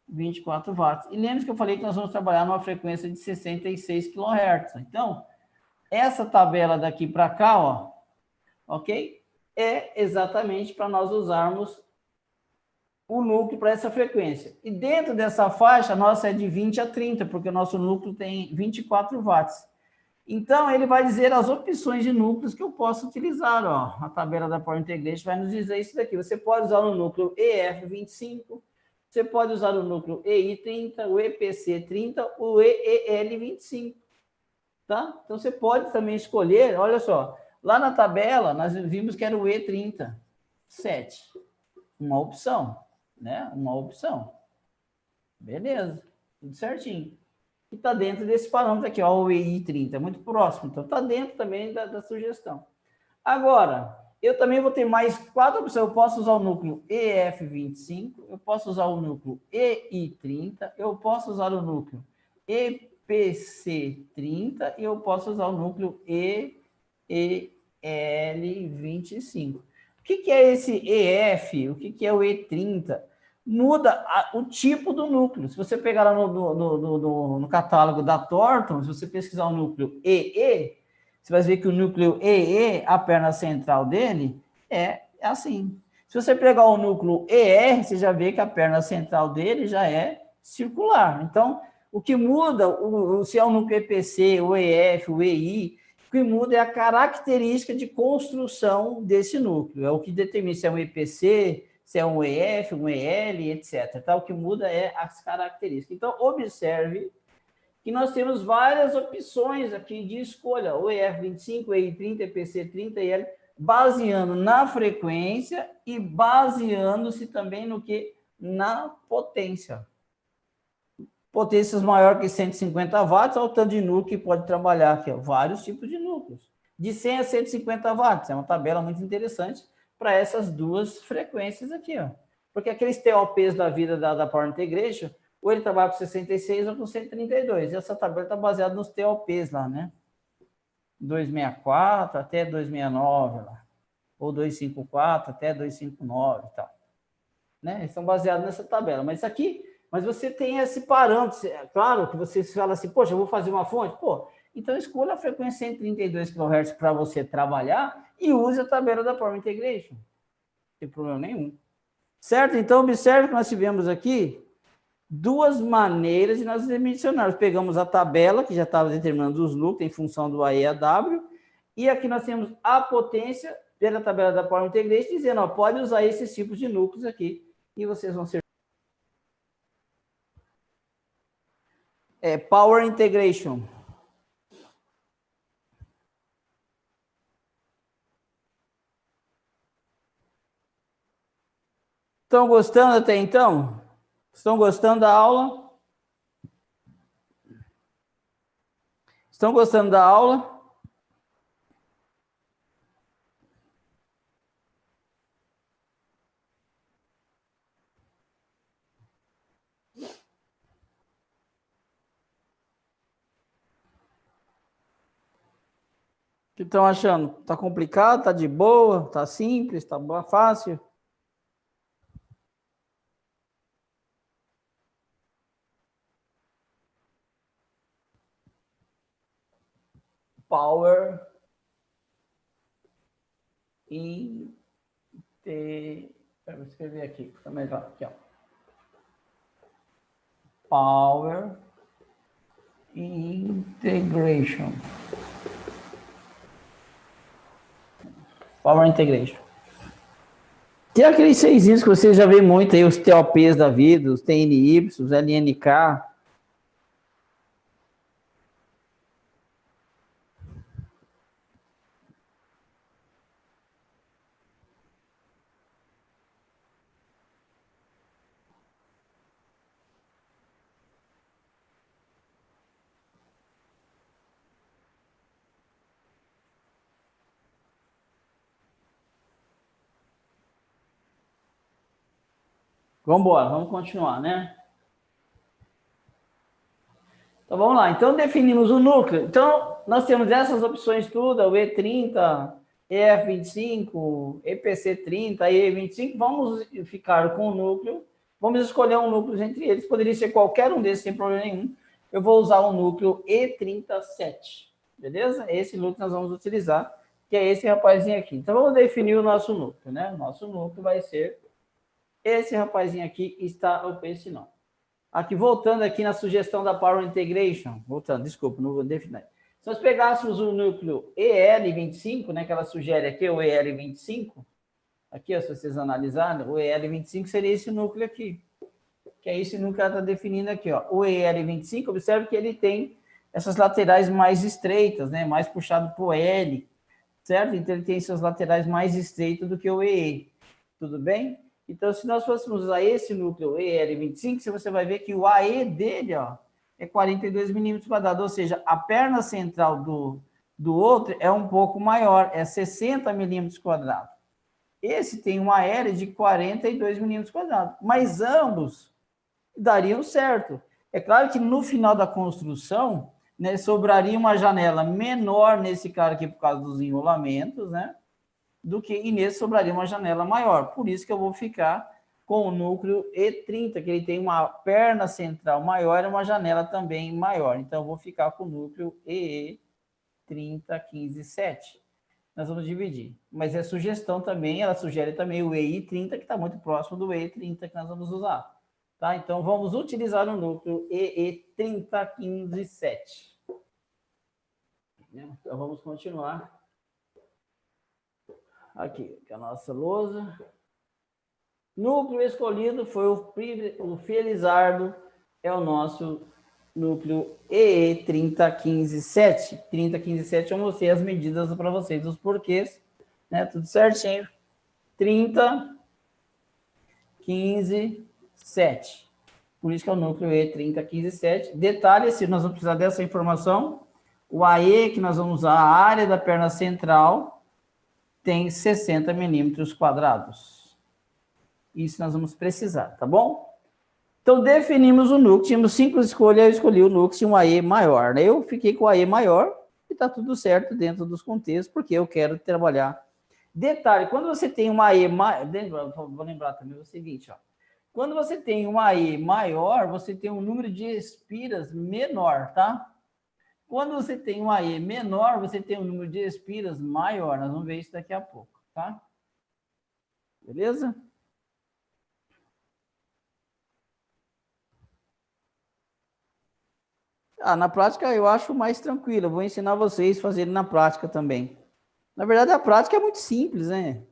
24 watts. E lembre-se que eu falei que nós vamos trabalhar numa frequência de 66 kHz. Então, essa tabela daqui para cá, ó, ok? É exatamente para nós usarmos o núcleo para essa frequência. E dentro dessa faixa, a nossa é de 20 a 30, porque o nosso núcleo tem 24 watts. Então, ele vai dizer as opções de núcleos que eu posso utilizar. Ó. A tabela da Power Integration vai nos dizer isso daqui. Você pode usar o núcleo EF25, você pode usar o núcleo EI30, o EPC30, o EEL25. Tá? Então, você pode também escolher, olha só, lá na tabela, nós vimos que era o E37. Uma opção, né? Uma opção. Beleza, tudo certinho. E está dentro desse parâmetro aqui, ó, o EI30, é muito próximo, então está dentro também da sugestão. Agora, eu também vou ter mais 4 opções, eu posso usar o núcleo EF25, eu posso usar o núcleo EI30, eu posso usar o núcleo EPC30 e eu posso usar o núcleo EEL25. O que é esse EF? O que é o E30? Muda o tipo do núcleo. Se você pegar lá no catálogo da Thornton, se você pesquisar o núcleo EE, você vai ver que o núcleo EE, a perna central dele, é assim. Se você pegar o núcleo ER, você já vê que a perna central dele já é circular. Então, o que muda, se é o núcleo EPC, o EF, o EI, o que muda é a característica de construção desse núcleo. É o que determina se é um EPC, se é um EF, um EL, etc. Tá? O que muda é as características. Então, observe que nós temos várias opções aqui de escolha, o EF25, o EI30, EPC30, EL, baseando na frequência e baseando-se também no que? Na potência. Potências maior que 150 watts, ao tanto de núcleo que pode trabalhar aqui, ó, vários tipos de núcleos. De 100 a 150 watts, é uma tabela muito interessante para essas duas frequências aqui, ó. Porque aqueles TOPs da vida da Power Integration, ou ele trabalha com 66 ou com 132. E essa tabela está baseada nos TOPs lá, né? 264 até 269 lá. Ou 254 até 259 e tal. Né? Eles estão baseados nessa tabela. Mas você tem esse parâmetro. É claro que você fala assim, poxa, eu vou fazer uma fonte? Pô, então escolha a frequência 132 kHz para você trabalhar e use a tabela da Power Integration. Não tem problema nenhum. Certo? Então, observe que nós tivemos aqui duas maneiras de nós dimensionarmos. Pegamos a tabela, que já estava determinando os núcleos em função do AE e a W, e aqui nós temos a potência pela tabela da Power Integration, dizendo, ó, pode usar esses tipos de núcleos aqui, e vocês vão ser... Power Integration. Estão gostando até então? Estão gostando da aula? Estão gostando da aula? O que estão achando? Está complicado? Está de boa? Está simples? Está fácil? Power Vou escrever aqui, fica melhor. Aqui, ó. Power Integration. Power Integration. Tem aqueles 6 que você já vê muito aí, os TOPs da vida, os TNY, os LNK. Vamos embora, vamos continuar, né? Então, vamos lá. Então, definimos o núcleo. Então, nós temos essas opções tudo, o E30, EF25, EPC30, E25. Vamos ficar com o núcleo. Vamos escolher um núcleo entre eles. Poderia ser qualquer um desses, sem problema nenhum. Eu vou usar o núcleo E37. Beleza? Esse núcleo nós vamos utilizar, que é esse rapazinho aqui. Então, vamos definir o nosso núcleo, né? O nosso núcleo vai ser esse rapazinho aqui, está o esse não. Aqui, voltando aqui na sugestão da Power Integration, voltando, desculpa, não vou definir. Se nós pegássemos o núcleo EL25, né, que ela sugere aqui, o EL25, aqui, ó, se vocês analisarem, o EL25 seria esse núcleo aqui, que é esse núcleo que ela está definindo aqui, ó. O EL25, observe que ele tem essas laterais mais estreitas, né, mais puxado para o L, certo? Então, ele tem essas laterais mais estreitas do que o EE, tudo bem? Então, se nós fôssemos usar esse núcleo EL25, você vai ver que o AE dele, ó, é 42 milímetros quadrados, ou seja, a perna central do outro é um pouco maior, é 60 milímetros quadrados. Esse tem uma área de 42 milímetros quadrados, mas ambos dariam certo. É claro que no final da construção, né, sobraria uma janela menor nesse cara aqui por causa dos enrolamentos, né? E nesse sobraria uma janela maior. Por isso que eu vou ficar com o núcleo E30, que ele tem uma perna central maior e uma janela também maior. Então, eu vou ficar com o núcleo EE3015-7. Nós vamos dividir. Mas é sugestão também, ela sugere também o EI30, que está muito próximo do EI30 que nós vamos usar. Tá? Então, vamos utilizar o núcleo EE3015-7. Então, vamos continuar. Aqui, que é a nossa lousa. Núcleo escolhido foi o Felizardo, é o nosso núcleo EE3015-7. 3015-7 eu mostrei as medidas para vocês, os porquês, né? Tudo certinho. 3015-7. Por isso que é o núcleo E3015-7. Detalhe, se nós vamos precisar dessa informação, o AE que nós vamos usar, a área da perna central, tem 60 milímetros quadrados. Isso nós vamos precisar, tá bom? Então, definimos o núcleo, tínhamos 5 escolhas, eu escolhi o núcleo, tinha um AE maior, né? Eu fiquei com o AE maior e tá tudo certo dentro dos contextos, porque eu quero trabalhar. Detalhe, quando você tem uma AE maior, vou lembrar também o seguinte, ó. Quando você tem uma AE maior, você tem um número de espiras menor, tá? Quando você tem um AE menor, você tem um número de espiras maior. Nós vamos ver isso daqui a pouco, tá? Beleza? Na prática eu acho mais tranquilo. Eu vou ensinar vocês a fazerem na prática também. Na verdade, a prática é muito simples, né?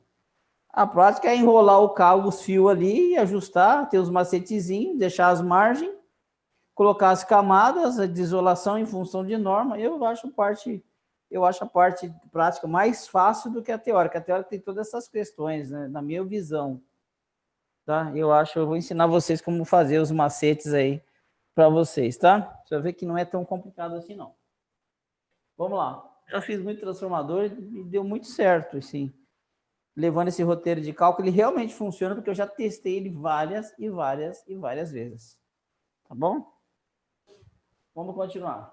A prática é enrolar o cabo, os fios ali, ajustar, ter os macetezinhos, deixar as margens, colocar as camadas de isolação em função de norma. Eu acho a parte prática mais fácil do que a teórica. A teórica tem todas essas questões, né? Na minha visão, tá? Eu vou ensinar vocês como fazer os macetes aí para vocês, tá? Você vai ver que não é tão complicado assim, não. Vamos lá. Já fiz muito transformador e deu muito certo, assim. Levando esse roteiro de cálculo, ele realmente funciona porque eu já testei ele várias e várias e várias vezes. Tá bom? Vamos continuar.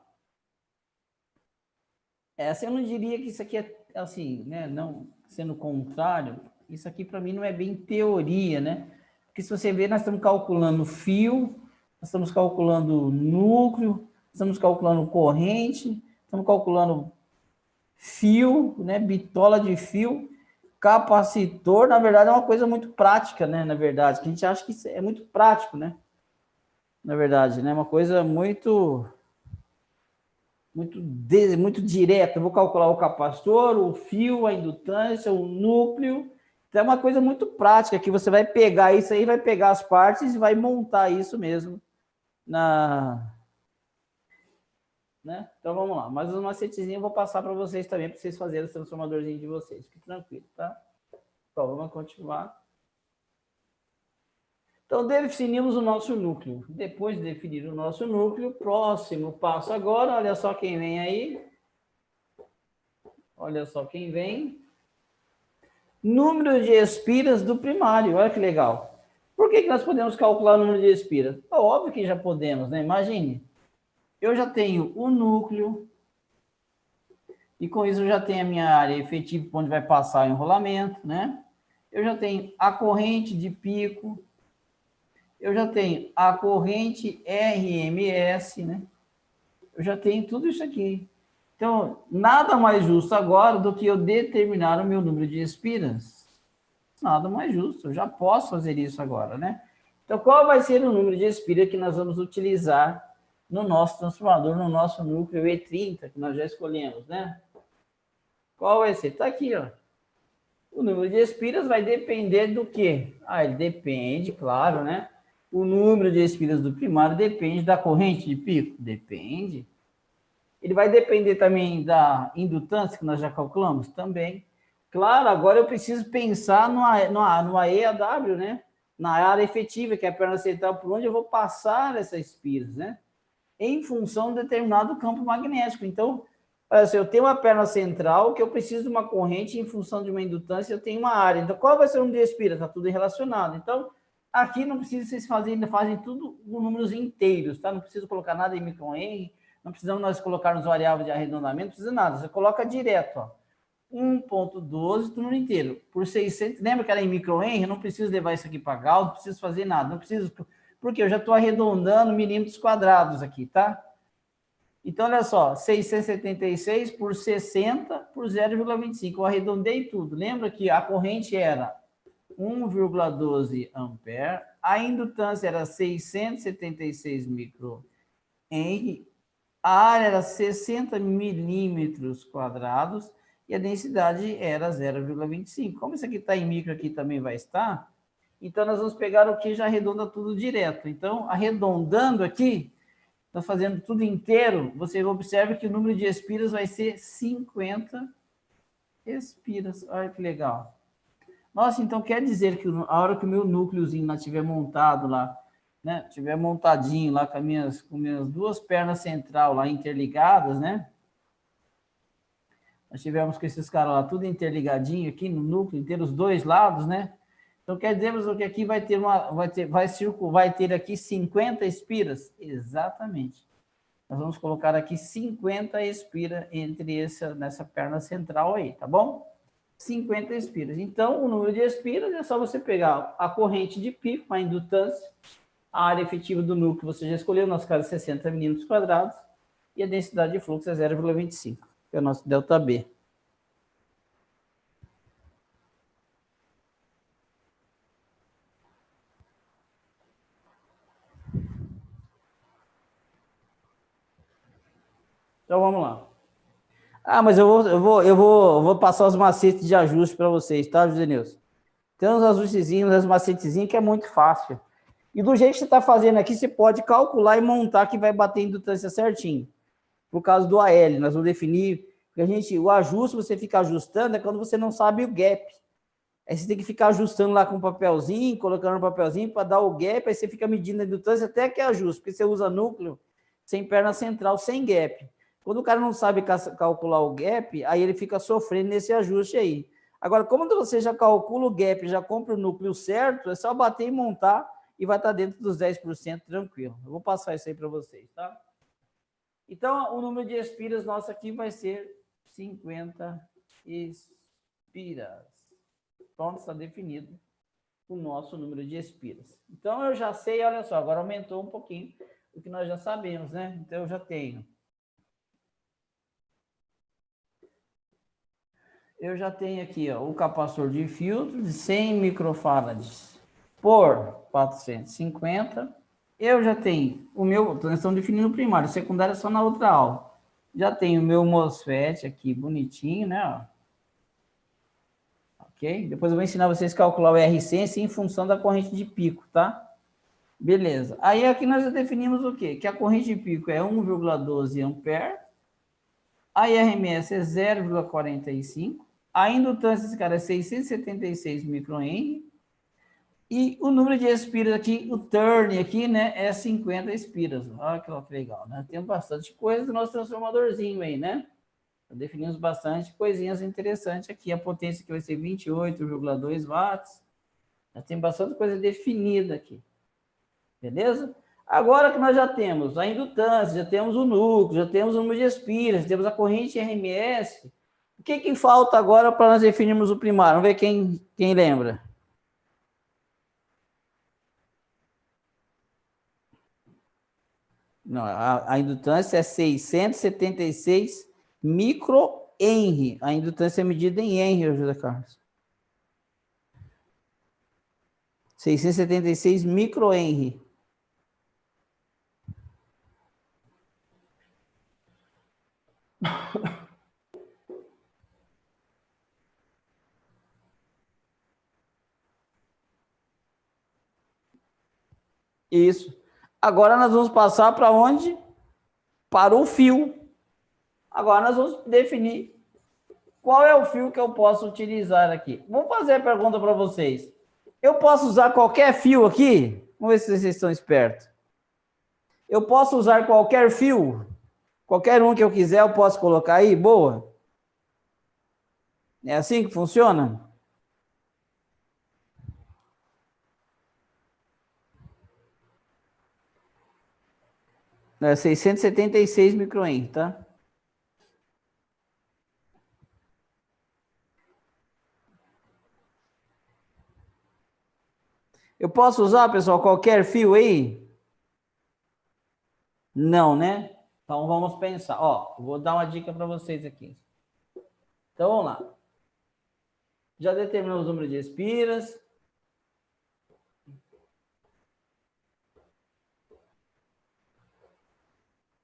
Essa eu não diria que isso aqui é assim, né? Não sendo contrário, isso aqui para mim não é bem teoria, né? Porque se você ver, nós estamos calculando fio, nós estamos calculando núcleo, estamos calculando corrente, estamos calculando fio, né? Bitola de fio, capacitor. Na verdade, é uma coisa muito prática, né? Na verdade, que a gente acha que é muito prático, né? Na verdade, né? Uma coisa muito direta. Eu vou calcular o capacitor, o fio, a indutância, o núcleo. Então é uma coisa muito prática que você vai pegar isso aí, vai pegar as partes e vai montar isso mesmo na, né? Então vamos lá. Mais um macetezinho eu vou passar para vocês também, para vocês fazerem o transformadorzinho de vocês. Fique tranquilo, tá? Então vamos continuar. Então definimos o nosso núcleo. Depois de definir o nosso núcleo, próximo passo agora, olha só quem vem aí. Olha só quem vem. Número de espiras do primário. Olha que legal. Por que nós podemos calcular o número de espiras? É óbvio que já podemos, né? Imagine. Eu já tenho o núcleo, e com isso eu já tenho a minha área efetiva, onde vai passar o enrolamento, né? Eu já tenho a corrente de pico, eu já tenho a corrente RMS, né? Eu já tenho tudo isso aqui. Então, nada mais justo agora do que eu determinar o meu número de espiras. Nada mais justo, eu já posso fazer isso agora, né? Então, qual vai ser o número de espiras que nós vamos utilizar no nosso transformador, no nosso núcleo E30, que nós já escolhemos, né? Qual vai ser? Está aqui, ó. O número de espiras vai depender do quê? Ele depende, claro, né? O número de espiras do primário depende da corrente de pico? Depende. Ele vai depender também da indutância, que nós já calculamos? Também. Claro, agora eu preciso pensar no AEAW, né? Na área efetiva, que é a perna central, por onde eu vou passar essas espiras, né? Em função de determinado campo magnético. Então, se eu tenho uma perna central, que eu preciso de uma corrente, em função de uma indutância, eu tenho uma área. Então, qual vai ser o número de espiras? Está tudo relacionado. Então, aqui não precisa vocês fazem tudo com números inteiros, tá? Não precisa colocar nada em micro-Henry, não precisamos nós colocar nos variáveis de arredondamento, não precisa nada. Você coloca direto, ó. 1,12 número inteiro por 600. Lembra que era em micro-Henry? Eu não preciso levar isso aqui para Gauss, não preciso fazer nada. Não preciso, porque eu já estou arredondando milímetros quadrados aqui, tá? Então, olha só, 676 por 60 por 0,25. Eu arredondei tudo. Lembra que a corrente era 1,12 ampere, a indutância era 676 microhenry, a área era 60 milímetros quadrados e a densidade era 0,25. Como isso aqui está em micro, aqui também vai estar, então nós vamos pegar o que já arredonda tudo direto. Então, arredondando aqui, está fazendo tudo inteiro, você observa que o número de espiras vai ser 50 espiras. Olha que legal. Nossa, então quer dizer que a hora que o meu núcleozinho lá estiver montado lá, né, estiver montadinho lá com minhas duas pernas central lá interligadas, né? Nós tivemos com esses caras lá tudo interligadinho aqui no núcleo inteiro, os dois lados, né? Então quer dizer que aqui vai ter aqui 50 espiras? Exatamente. Nós vamos colocar aqui 50 espiras nessa perna central aí, tá bom? 50 espiras. Então, o número de espiras é só você pegar a corrente de pico, a indutância, a área efetiva do núcleo, você já escolheu, no nosso caso, 60 milímetros quadrados, e a densidade de fluxo é 0,25, que é o nosso ΔB. Então, vamos lá. Ah, mas eu vou passar os macetes de ajuste para vocês, tá, José Nilson? Tem uns ajustezinhos, uns macetezinhos que é muito fácil. E do jeito que você está fazendo aqui, você pode calcular e montar que vai bater em indutância certinho. Por causa do AL, nós vamos definir, porque o ajuste, você fica ajustando, é quando você não sabe o gap. Aí você tem que ficar ajustando lá com um papelzinho, colocando um papelzinho para dar o gap, aí você fica medindo a indutância até que ajuste, porque você usa núcleo sem perna central, sem gap. Quando o cara não sabe calcular o gap, aí ele fica sofrendo nesse ajuste aí. Agora, como você já calcula o gap, já compra o núcleo certo, é só bater e montar e vai estar dentro dos 10% tranquilo. Eu vou passar isso aí para vocês, tá? Então, o número de espiras nosso aqui vai ser 50 espiras. Pronto, está definido o nosso número de espiras. Então, eu já sei, olha só, agora aumentou um pouquinho o que nós já sabemos, né? Então, eu já tenho. Eu já tenho aqui, ó, o capacitor de filtro de 100 microfarads por 450. Eu já tenho o meu, nós estamos definindo o primário, o secundário é só na outra aula. Já tenho o meu MOSFET aqui bonitinho, né? Ó. Ok? Depois eu vou ensinar vocês a calcular o RSense em função da corrente de pico, tá? Beleza. Aí aqui nós já definimos o quê? Que a corrente de pico é 1,12 ampere, a IRMS é 0,45, a indutância desse cara é 676 microhenry, e o número de espiras aqui, o turn aqui, né, é 50 espiras. Olha que legal, né? Tem bastante coisa do nosso transformadorzinho aí, né? Definimos bastante coisinhas interessantes aqui. A potência que vai ser 28,2 watts. Já tem bastante coisa definida aqui. Beleza? Agora que nós já temos a indutância, já temos o núcleo, já temos o número de espiras, temos a corrente RMS, o que falta agora para nós definirmos o primário? Vamos ver quem lembra. Não, a indutância é 676 microhenry. A indutância é medida em henry, José Carlos. 676 microhenry. Isso. Agora nós vamos passar para onde? Para o fio. Agora nós vamos definir qual é o fio que eu posso utilizar aqui. Vou fazer a pergunta para vocês. Eu posso usar qualquer fio aqui? Vamos ver se vocês estão espertos. Eu posso usar qualquer fio? Qualquer um que eu quiser eu posso colocar aí? Boa. É assim que funciona? É 676 microhenry, tá? Eu posso usar, pessoal, qualquer fio aí? Não, né? Então vamos pensar. Ó, vou dar uma dica para vocês aqui. Então vamos lá. Já determinamos o número de espiras.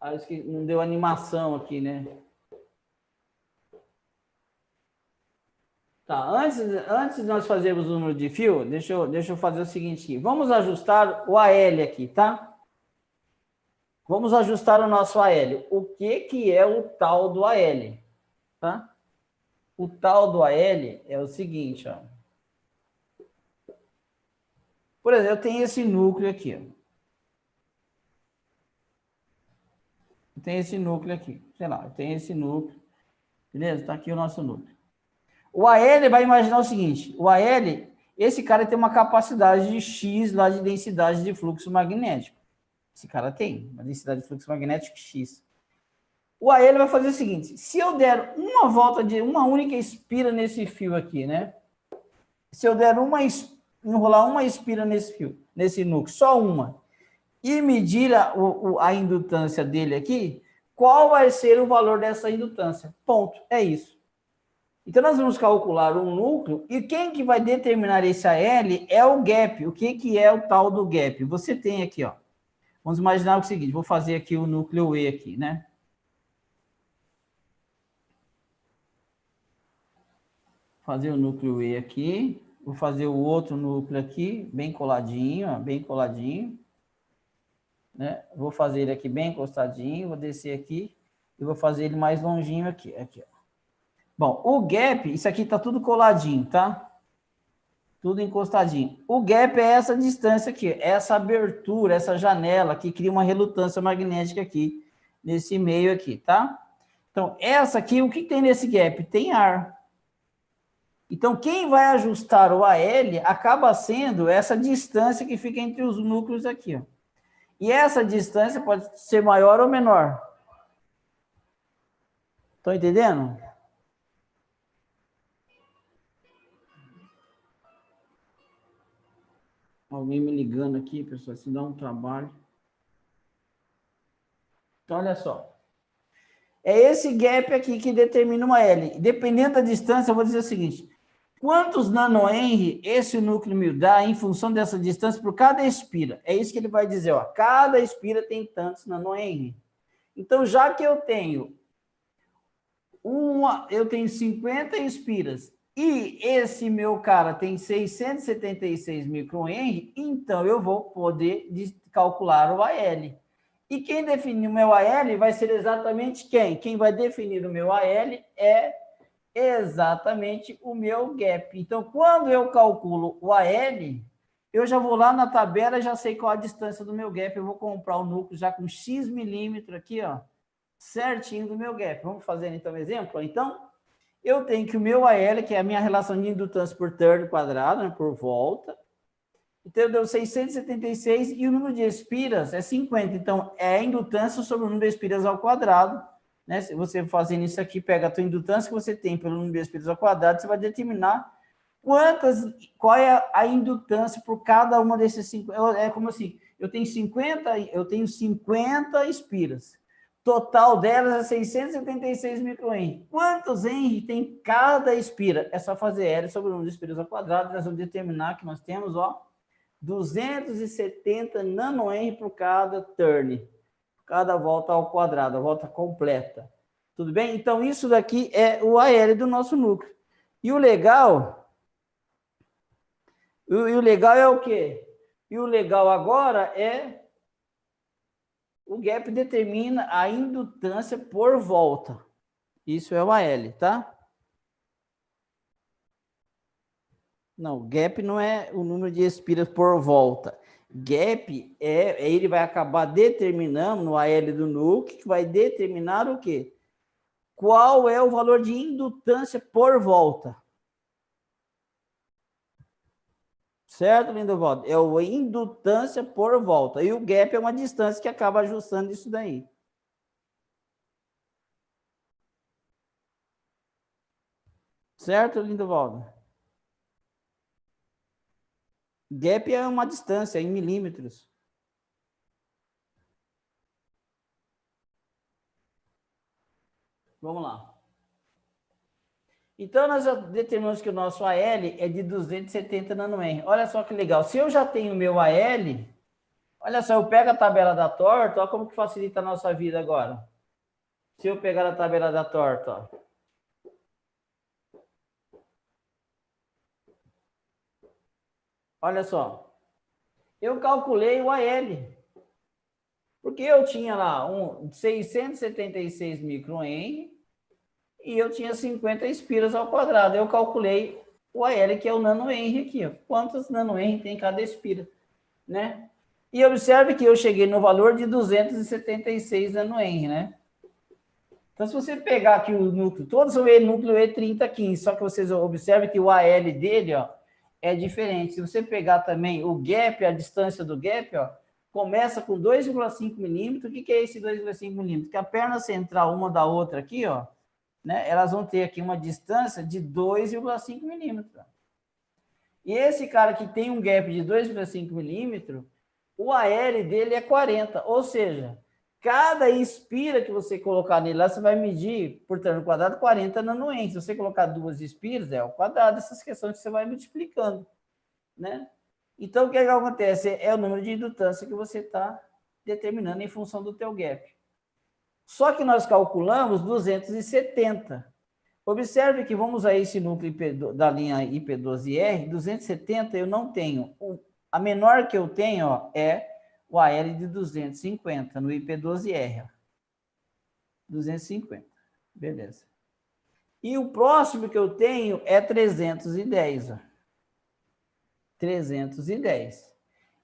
Acho que não deu animação aqui, né? Tá, antes de nós fazermos o número de fio, deixa eu fazer o seguinte aqui. Vamos ajustar o AL aqui, tá? Vamos ajustar o nosso AL. O que é o tal do AL, tá? O tal do AL é o seguinte, ó. Por exemplo, eu tenho esse núcleo aqui, ó. Eu tenho esse núcleo aqui, sei lá, eu tenho esse núcleo. Beleza? Tá aqui o nosso núcleo. O AL vai imaginar o seguinte, o AL, esse cara tem uma capacidade de X lá de densidade de fluxo magnético. Esse cara tem uma densidade de fluxo magnético X. O AL vai fazer o seguinte, se eu der uma volta de uma única espira nesse fio aqui, né? Se eu der enrolar uma espira nesse fio, nesse núcleo, só uma, e medir a indutância dele aqui, qual vai ser o valor dessa indutância? Ponto. É isso. Então, nós vamos calcular um núcleo, e quem que vai determinar esse AL é o gap. O que é o tal do gap? Você tem aqui, ó. Vamos imaginar o seguinte, vou fazer aqui o núcleo E aqui, né? fazer o núcleo E aqui. Vou fazer o outro núcleo aqui, bem coladinho, ó, bem coladinho. Né? Vou fazer ele aqui bem encostadinho, vou descer aqui e vou fazer ele mais longinho aqui. Aqui, ó. Bom, o gap, isso aqui tá tudo coladinho, tá? Tudo encostadinho. O gap é essa distância aqui, essa abertura, essa janela que cria uma relutância magnética aqui, nesse meio aqui, tá? Então, essa aqui, o que tem nesse gap? Tem ar. Então, quem vai ajustar o AL acaba sendo essa distância que fica entre os núcleos aqui, ó. E essa distância pode ser maior ou menor. Estão entendendo? Alguém me ligando aqui, pessoal, se dá um trabalho. Então, olha só. É esse gap aqui que determina uma L. Dependendo da distância, eu vou dizer o seguinte. Quantos nanohenry esse núcleo me dá em função dessa distância por cada espira? É isso que ele vai dizer, ó. Cada espira tem tantos nanohenry. Então, já que eu tenho 50 espiras e esse meu cara tem 676 microhenry, então eu vou poder calcular o AL. E quem definir o meu AL vai ser exatamente quem? Quem vai definir o meu AL é exatamente o meu gap. Então, quando eu calculo o AL, eu já vou lá na tabela, já sei qual a distância do meu gap, eu vou comprar o núcleo já com X milímetro aqui, ó, certinho do meu gap. Vamos fazer então um exemplo? Então, eu tenho que o meu AL, que é a minha relação de indutância por turn quadrado, né, por volta, então deu 676 e o número de espiras é 50. Então, é a indutância sobre o número de espiras ao quadrado. Né? Se você fazendo isso aqui, pega a tua indutância que você tem pelo número de espiras ao quadrado, você vai determinar qual é a indutância por cada uma desses 50. É como assim, eu tenho 50 espiras. Total delas é 676 microhenry. Quantos henry tem cada espira? É só fazer L sobre o número de espiras ao quadrado, nós vamos determinar que nós temos, ó, 270 nanohenry por cada turn, cada volta ao quadrado, a volta completa. Tudo bem? Então, isso daqui é o AL do nosso núcleo. E o legal... E o legal é o quê? E o legal agora é... O gap determina a indutância por volta. Isso é o AL, tá? Não, gap não é o número de espiras por volta. Gap ele vai acabar determinando no AL do núcleo, que vai determinar o quê? Qual é o valor de indutância por volta. Certo, Lindovaldo? É a indutância por volta. E o gap é uma distância que acaba ajustando isso daí. Certo, Lindovaldo? Gap é uma distância em milímetros. Vamos lá. Então, nós já determinamos que o nosso AL é de 270 nanohenry. Olha só que legal. Se eu já tenho o meu AL, olha só, eu pego a tabela da torta, olha como que facilita a nossa vida agora. Se eu pegar a tabela da torta, ó. Olha só. Eu calculei o AL. Porque eu tinha lá 676 microhenry e eu tinha 50 espiras ao quadrado. Eu calculei o AL, que é o nanohenry aqui, ó. Quantos nanohenry tem cada espira, né? E observe que eu cheguei no valor de 276 nanohenry, né? Então, se você pegar aqui o núcleo, todos são núcleo E3015, só que vocês observem que o AL dele, ó, é diferente. Se você pegar também o gap, a distância do gap, ó, começa com 2,5 milímetros. O que é esse 2,5 milímetros? Que a perna central uma da outra aqui, ó, né, elas vão ter aqui uma distância de 2,5 milímetros. E esse cara que tem um gap de 2,5 milímetros, o AL dele é 40, ou seja, cada espira que você colocar nele lá, você vai medir por turno quadrado 40 nanohenry. Se você colocar duas espiras, é ao quadrado, essas questões que você vai multiplicando, né? Então, o que acontece? É o número de indutância que você está determinando em função do teu gap. Só que nós calculamos 270. Observe que vamos a esse núcleo da linha IP12R, 270 eu não tenho. A menor que eu tenho, ó, é o AL de 250 no IP12R. 250, beleza. E o próximo que eu tenho é 310, ó. 310.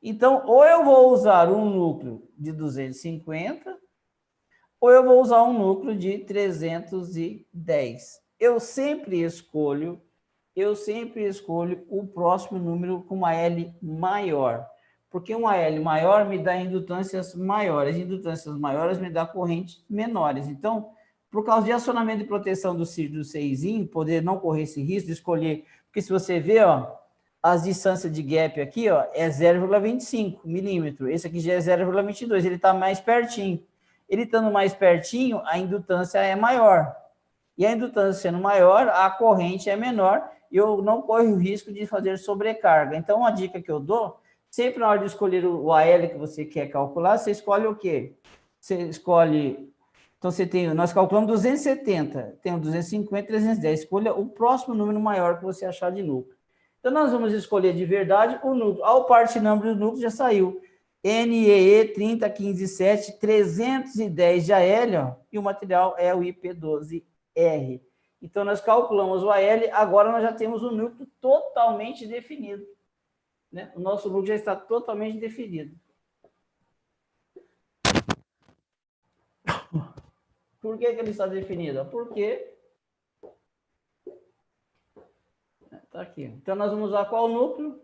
Então, ou eu vou usar um núcleo de 250, ou eu vou usar um núcleo de 310. Eu sempre escolho o próximo número com uma L maior, porque uma L maior me dá indutâncias maiores, indutâncias maiores me dá correntes menores. Então, por causa de acionamento de proteção do CIzinho, poder não correr esse risco de escolher, porque se você vê, ó, as distâncias de gap aqui, ó, é 0,25 milímetro, esse aqui já é 0,22, ele está mais pertinho. Ele estando mais pertinho, a indutância é maior. E a indutância sendo maior, a corrente é menor, e eu não corro o risco de fazer sobrecarga. Então, uma dica que eu dou, sempre na hora de escolher o AL que você quer calcular, você escolhe o quê? Você escolhe... Então, nós calculamos 270, tem o 250, 310. Escolha o próximo número maior que você achar de núcleo. Então, nós vamos escolher de verdade o núcleo. O part number do núcleo já saiu. NEE 30157, 310 de AL, ó, e o material é o IP12R. Então, nós calculamos o AL, agora nós já temos o núcleo totalmente definido. Né? O nosso núcleo já está totalmente definido. Por que ele está definido? Porque... Está aqui. Então, nós vamos usar qual núcleo?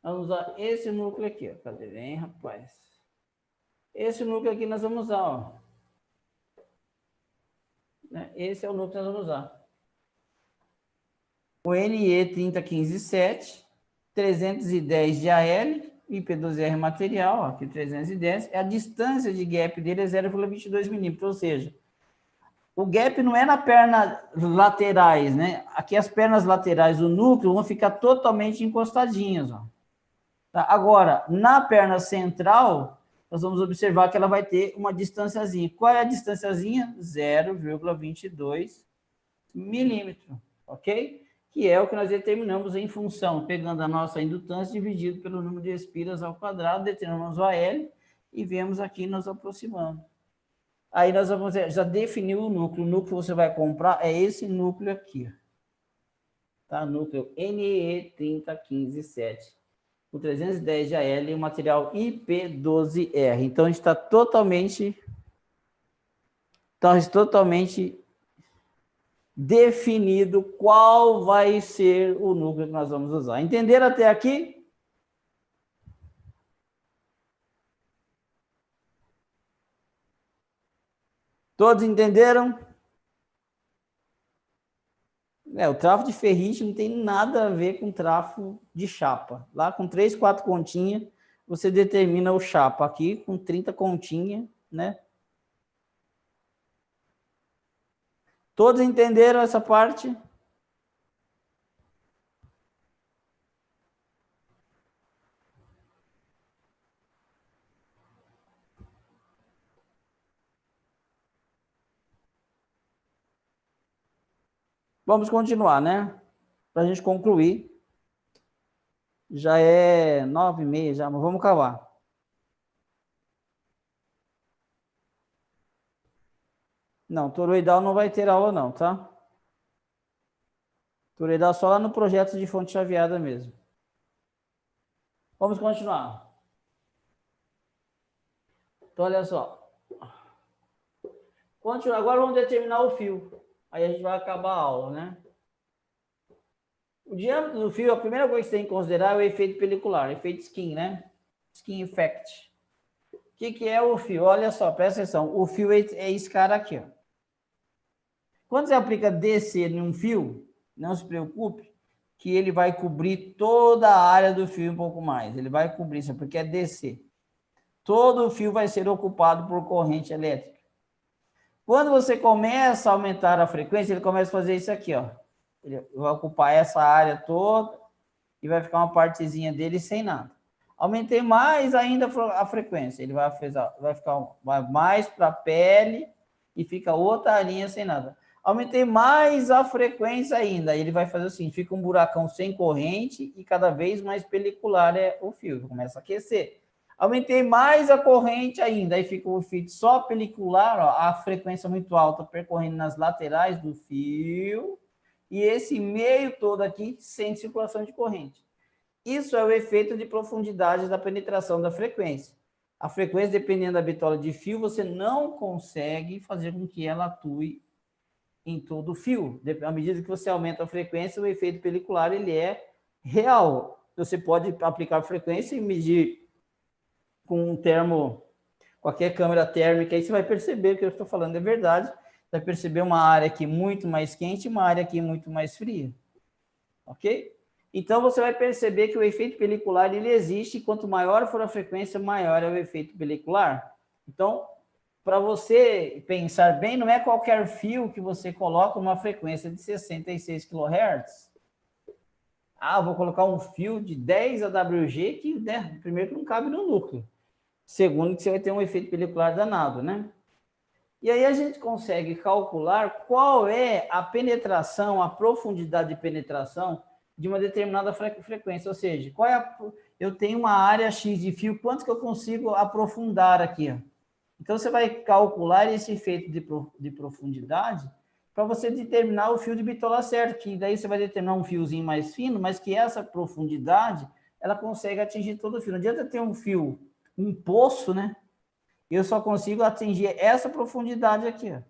Vamos usar esse núcleo aqui. Ó. Cadê? Vem, rapaz. Esse núcleo aqui nós vamos usar, ó. Esse é o núcleo que nós vamos usar. O NE 30157, 310 de AL, IP12R material, ó, aqui 310, a distância de gap dele é 0,22 milímetros, ou seja, o gap não é na perna laterais, né? Aqui as pernas laterais do núcleo vão ficar totalmente encostadinhas, ó. Tá? Agora, na perna central, nós vamos observar que ela vai ter uma distânciazinha. Qual é a distânciazinha? 0,22 milímetros, ok? Que é o que nós determinamos em função, pegando a nossa indutância dividido pelo número de espiras ao quadrado, determinamos o AL e vemos aqui, nós aproximamos. Aí nós vamos já definir o núcleo. O núcleo que você vai comprar é esse núcleo aqui. Tá? Núcleo NE 30157. O 310 de AL e o material IP12R. Então, está totalmente definido qual vai ser o núcleo que nós vamos usar. Entenderam até aqui? Todos entenderam? O trafo de ferrite não tem nada a ver com trafo de chapa. Lá com 3, 4 continhas, você determina o chapa. Aqui com 30 continhas, né? Todos entenderam essa parte? Vamos continuar, né? Para a gente concluir. Já é 9h30 já, mas vamos acabar. Não, toroidal não vai ter aula não, tá? Toroidal só lá no projeto de fonte chaveada mesmo. Vamos continuar. Então, olha só. Agora vamos determinar o fio. Aí a gente vai acabar a aula, né? O diâmetro do fio, a primeira coisa que você tem que considerar é o efeito pelicular, efeito skin, né? Skin effect. O que é o fio? Olha só, presta atenção. O fio é esse cara aqui, ó. Quando você aplica DC em um fio, não se preocupe que ele vai cobrir toda a área do fio um pouco mais. Ele vai cobrir isso, porque é DC. Todo o fio vai ser ocupado por corrente elétrica. Quando você começa a aumentar a frequência, ele começa a fazer isso aqui, ó. Ele vai ocupar essa área toda e vai ficar uma partezinha dele sem nada. Aumentei mais ainda a frequência. Ele vai ficar mais para a pele e fica outra linha sem nada. Aumentei mais a frequência ainda. Aí ele vai fazer assim, fica um buracão sem corrente e cada vez mais pelicular é o fio. Começa a aquecer. Aumentei mais a corrente ainda. Aí fica o fio só pelicular, ó, a frequência muito alta percorrendo nas laterais do fio. E esse meio todo aqui sem circulação de corrente. Isso é o efeito de profundidade da penetração da frequência. A frequência, dependendo da bitola de fio, você não consegue fazer com que ela atue em todo o fio. À medida que você aumenta a frequência, o efeito pelicular ele é real. Você pode aplicar frequência e medir com um termo, qualquer câmera térmica, aí você vai perceber que eu estou falando é verdade. Vai perceber uma área aqui muito mais quente e uma área aqui muito mais fria. Ok? Então, você vai perceber que o efeito pelicular ele existe, e quanto maior for a frequência, maior é o efeito pelicular. Então, para você pensar bem, não é qualquer fio que você coloca uma frequência de 66 kHz. Ah, vou colocar um fio de 10 AWG que, né, primeiro que não cabe no núcleo. Segundo que você vai ter um efeito pelicular danado, né? E aí a gente consegue calcular qual é a penetração, a profundidade de penetração de uma determinada frequência. Ou seja, qual é eu tenho uma área X de fio, quanto que eu consigo aprofundar aqui? Ó? Então, você vai calcular esse efeito de profundidade para você determinar o fio de bitola certo, que daí você vai determinar um fiozinho mais fino, mas que essa profundidade, ela consegue atingir todo o fio. Não adianta ter um fio, um poço, né? Eu só consigo atingir essa profundidade aqui, ó.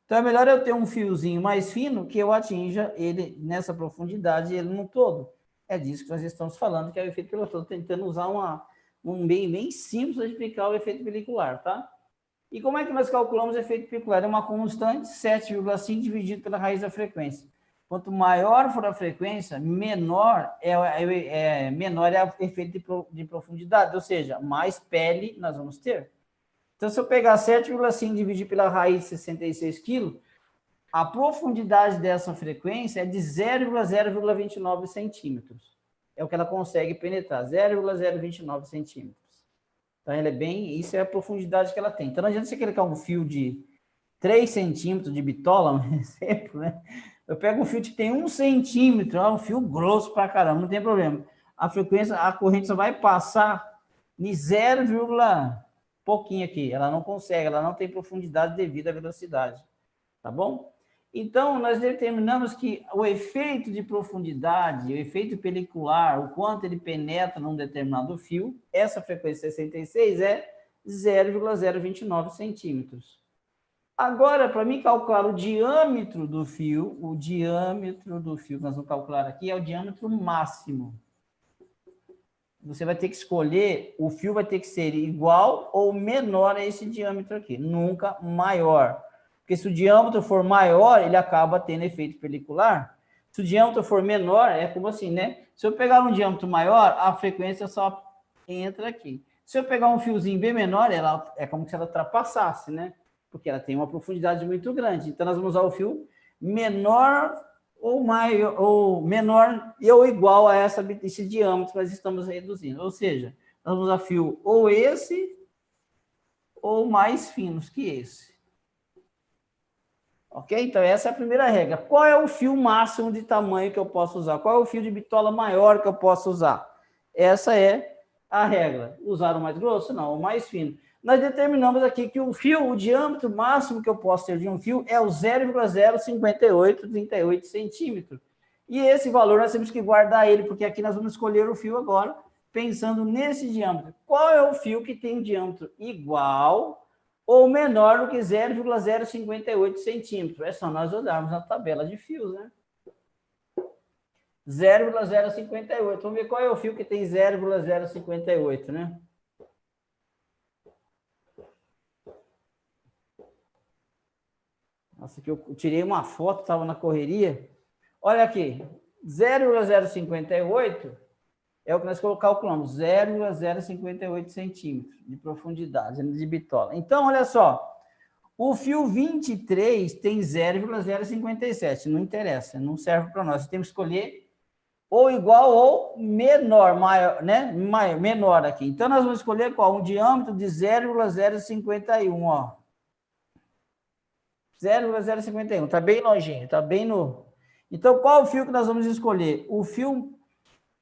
Então, é melhor eu ter um fiozinho mais fino que eu atinja ele nessa profundidade, ele no todo. É disso que nós estamos falando, que é o efeito pelicular. Estou tentando usar um bem simples para explicar o efeito pelicular, tá? E como é que nós calculamos o efeito pelicular? É uma constante 7,5 dividido pela raiz da frequência. Quanto maior for a frequência, menor é o efeito de profundidade, ou seja, mais pele nós vamos ter. Então, se eu pegar 7,5 e dividir pela raiz de 66 kg, a profundidade dessa frequência é de 0,029 centímetros. É o que ela consegue penetrar, 0,029 centímetros. Então, ela é bem... Isso é a profundidade que ela tem. Então, não adianta você colocar um fio de 3 centímetros de bitola, um exemplo, né? Eu pego um fio que tem 1 centímetro, é um fio grosso pra caramba, não tem problema. A frequência, a corrente só vai passar em 0, pouquinho aqui. Ela não consegue, ela não tem profundidade devido à velocidade. Tá bom? Então, nós determinamos que o efeito de profundidade, o efeito pelicular, o quanto ele penetra num determinado fio, essa frequência 66 é 0,029 centímetros. Agora, para mim calcular o diâmetro do fio que nós vamos calcular aqui é o diâmetro máximo. Você vai ter que escolher, o fio vai ter que ser igual ou menor a esse diâmetro aqui, nunca maior. Porque se o diâmetro for maior, ele acaba tendo efeito pelicular. Se o diâmetro for menor, é como assim, né? Se eu pegar um diâmetro maior, a frequência só entra aqui. Se eu pegar um fiozinho bem menor, ela é como se ela ultrapassasse, né? Porque ela tem uma profundidade muito grande. Então, nós vamos usar o fio menor ou maior, ou menor ou igual a esse diâmetro que nós estamos reduzindo. Ou seja, nós vamos usar fio ou esse ou mais finos que esse. Ok? Então, essa é a primeira regra. Qual é o fio máximo de tamanho que eu posso usar? Qual é o fio de bitola maior que eu posso usar? Essa é a regra. Usar o mais grosso? Não, o mais fino. Nós determinamos aqui que o diâmetro máximo que eu posso ter de um fio é o 0,05838 centímetros. E esse valor nós temos que guardar ele, porque aqui nós vamos escolher o fio agora, pensando nesse diâmetro. Qual é o fio que tem um diâmetro igual ou menor do que 0,058 centímetros? É só nós olharmos na tabela de fios, né? 0,058. Vamos ver qual é o fio que tem 0,058, né? Nossa, que eu tirei uma foto, estava na correria. Olha aqui, 0,058 é o que nós calculamos, 0,058 centímetros de profundidade de bitola. Então, olha só, o fio 23 tem 0,057, não interessa, não serve para nós. Temos que escolher ou igual ou menor, maior, né? Menor aqui. Então, nós vamos escolher qual? Um diâmetro de 0,051, ó. 0,051. Está bem longinho, está bem no... Então, qual o fio que nós vamos escolher? O fio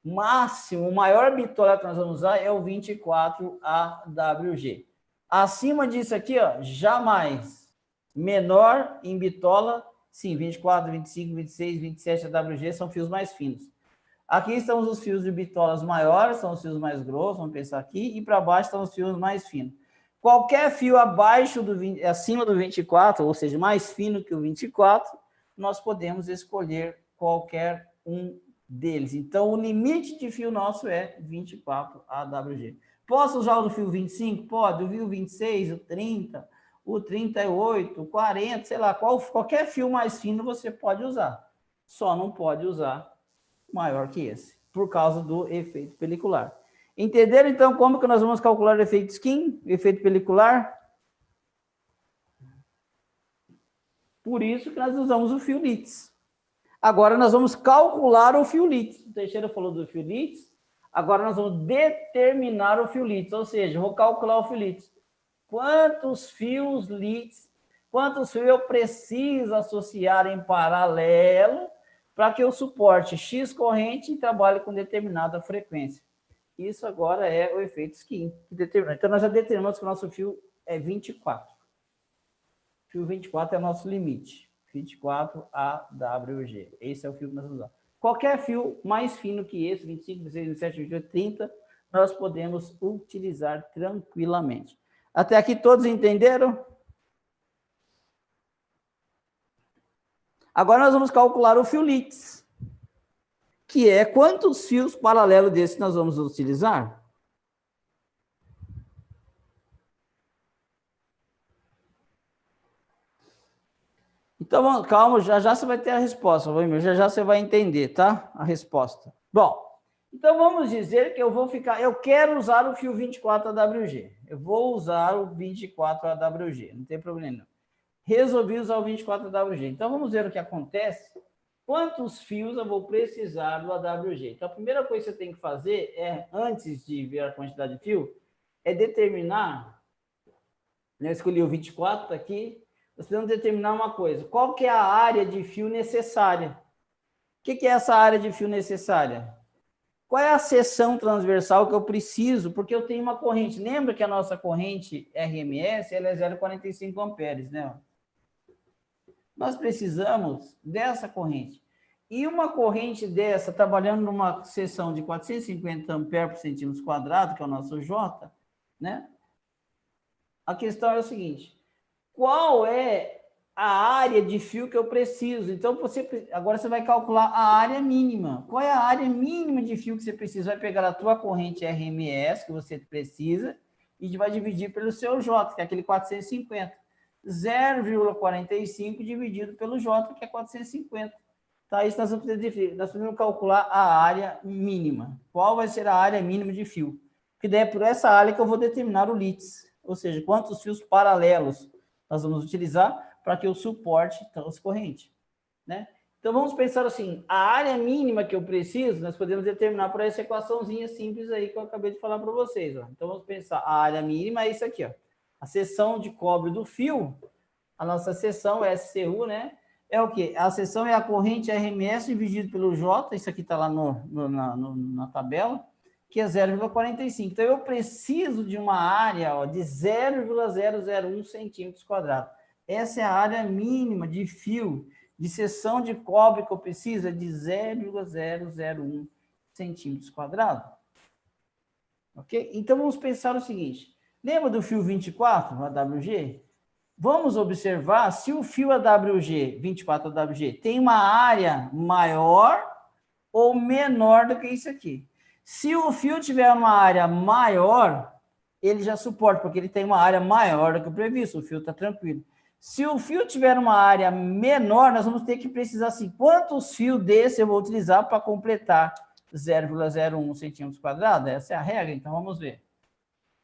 máximo, o maior bitola que nós vamos usar é o 24AWG. Acima disso aqui, ó, jamais. Menor em bitola, sim, 24, 25, 26, 27 AWG são fios mais finos. Aqui estão os fios de bitolas maiores, são os fios mais grossos, vamos pensar aqui, e para baixo estão os fios mais finos. Qualquer fio abaixo do 20, acima do 24, ou seja, mais fino que o 24, nós podemos escolher qualquer um deles. Então, o limite de fio nosso é 24 AWG. Posso usar o do fio 25? Pode. O fio 26, o 30, o 38, o 40, sei lá, qualquer fio mais fino você pode usar. Só não pode usar maior que esse, por causa do efeito pelicular. Entenderam, então, como que nós vamos calcular o efeito skin, efeito pelicular? Por isso que nós usamos o fio Litz. Agora nós vamos calcular o fio Litz. O Teixeira falou do fio Litz. Agora nós vamos determinar o fio Litz, ou seja, vou calcular o fio Litz. Quantos fios Litz, quantos fios eu preciso associar em paralelo para que eu suporte X corrente e trabalhe com determinada frequência. Isso agora é o efeito skin. Então, nós já determinamos que o nosso fio é 24. Fio 24 é o nosso limite. 24 AWG. Esse é o fio que nós vamos usar. Qualquer fio mais fino que esse, 25, 26, 27, 28, 30, nós podemos utilizar tranquilamente. Até aqui todos entenderam? Agora nós vamos calcular o fio Litz, que é quantos fios paralelos desse nós vamos utilizar? Então, calma, já já você vai ter a resposta, já já você vai entender, tá? A resposta. Bom, então vamos dizer que eu quero usar o fio 24 AWG. Eu vou usar o 24 AWG, não tem problema não. Resolvi usar o 24 AWG. Então vamos ver o que acontece. Quantos fios eu vou precisar do AWG? Então a primeira coisa que você tem que fazer é, antes de ver a quantidade de fio, é determinar, eu escolhi o 24, tá aqui, nós precisamos determinar uma coisa. Qual que é a área de fio necessária? O que é essa área de fio necessária? Qual é a seção transversal que eu preciso? Porque eu tenho uma corrente. Lembra que a nossa corrente RMS ela é 0,45 amperes, né? Nós precisamos dessa corrente. E uma corrente dessa, trabalhando numa seção de 450 amperes por centímetro quadrado, que é o nosso J, né? A questão é o seguinte: qual é a área de fio que eu preciso? Então, agora você vai calcular a área mínima. Qual é a área mínima de fio que você precisa? Vai pegar a tua corrente RMS, que você precisa, e vai dividir pelo seu J, que é aquele 450. 0,45 dividido pelo J, que é 450. Tá, isso nós vamos calcular a área mínima. Qual vai ser a área mínima de fio? Que daí é por essa área que eu vou determinar o Litz. Ou seja, quantos fios paralelos nós vamos utilizar para que eu suporte transcorrente, né? Então, vamos pensar assim, a área mínima que eu preciso, nós podemos determinar por essa equaçãozinha simples aí que eu acabei de falar para vocês, ó. Então, vamos pensar, a área mínima é isso aqui, ó. A seção de cobre do fio, a nossa seção SCU, né? É o quê? A seção é a corrente RMS dividido pelo J, isso aqui está lá na tabela, que é 0,45. Então, eu preciso de uma área ó, de 0,001 centímetros quadrados. Essa é a área mínima de fio, de seção de cobre que eu preciso, é de 0,001 centímetros quadrados. Ok? Então, vamos pensar o seguinte. Lembra do fio 24, o AWG? Vamos observar se o fio AWG, 24 AWG, tem uma área maior ou menor do que isso aqui. Se o fio tiver uma área maior, ele já suporta, porque ele tem uma área maior do que o previsto, o fio está tranquilo. Se o fio tiver uma área menor, nós vamos ter que precisar assim, quantos fios desse eu vou utilizar para completar 0,01 centímetros quadrados? Essa é a regra, então vamos ver.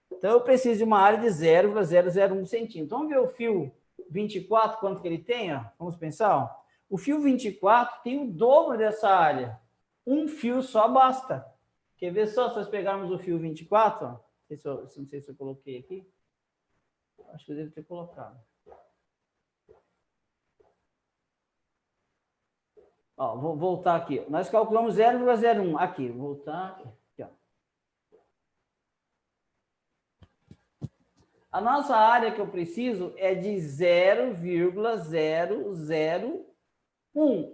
Então, eu preciso de uma área de 0,001 centímetro. Vamos ver o fio 24, quanto que ele tem? Ó? Vamos pensar. Ó. O fio 24 tem o dobro dessa área. Um fio só basta. Quer ver só se nós pegarmos o fio 24? Ó. Não sei se eu coloquei aqui. Acho que eu devo ter colocado. Ó, vou voltar aqui. Nós calculamos 0,01. Aqui, vou voltar aqui. Ó. A nossa área que eu preciso é de 0,001.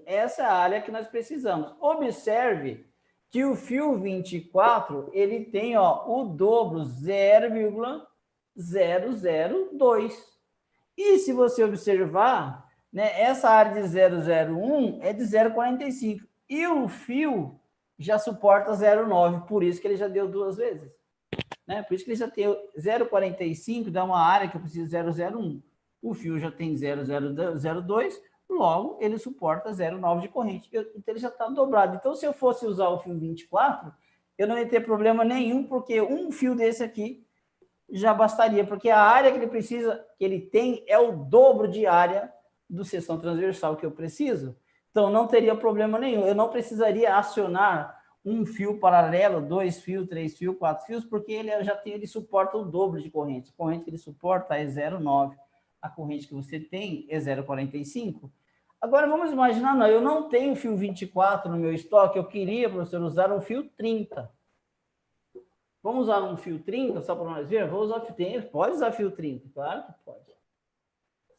Essa é a área que nós precisamos. Observe que o fio 24, ele tem ó, o dobro 0,002. E se você observar, né, essa área de 001 é de 0,45. E o fio já suporta 0,9, por isso que ele já deu duas vezes. Né? Por isso que ele já tem 0,45, dá uma área que eu preciso de 0,01. O fio já tem 0,002, logo ele suporta 0,9 de corrente. Então ele já está dobrado. Então, se eu fosse usar o fio 24, eu não ia ter problema nenhum, porque um fio desse aqui já bastaria, porque a área que ele precisa, que ele tem, é o dobro de área do seção transversal que eu preciso. Então, não teria problema nenhum. Eu não precisaria acionar um fio paralelo, 2 fios, 3 fios, 4 fios, porque ele suporta o dobro de corrente. A corrente que ele suporta é 0,9. A corrente que você tem é 0,45. Agora, vamos imaginar, não, eu não tenho fio 24 no meu estoque, eu queria, professor, usar um fio 30. Vamos usar um fio 30, só para nós ver? Vou usar fio 30. Pode usar fio 30, claro que pode.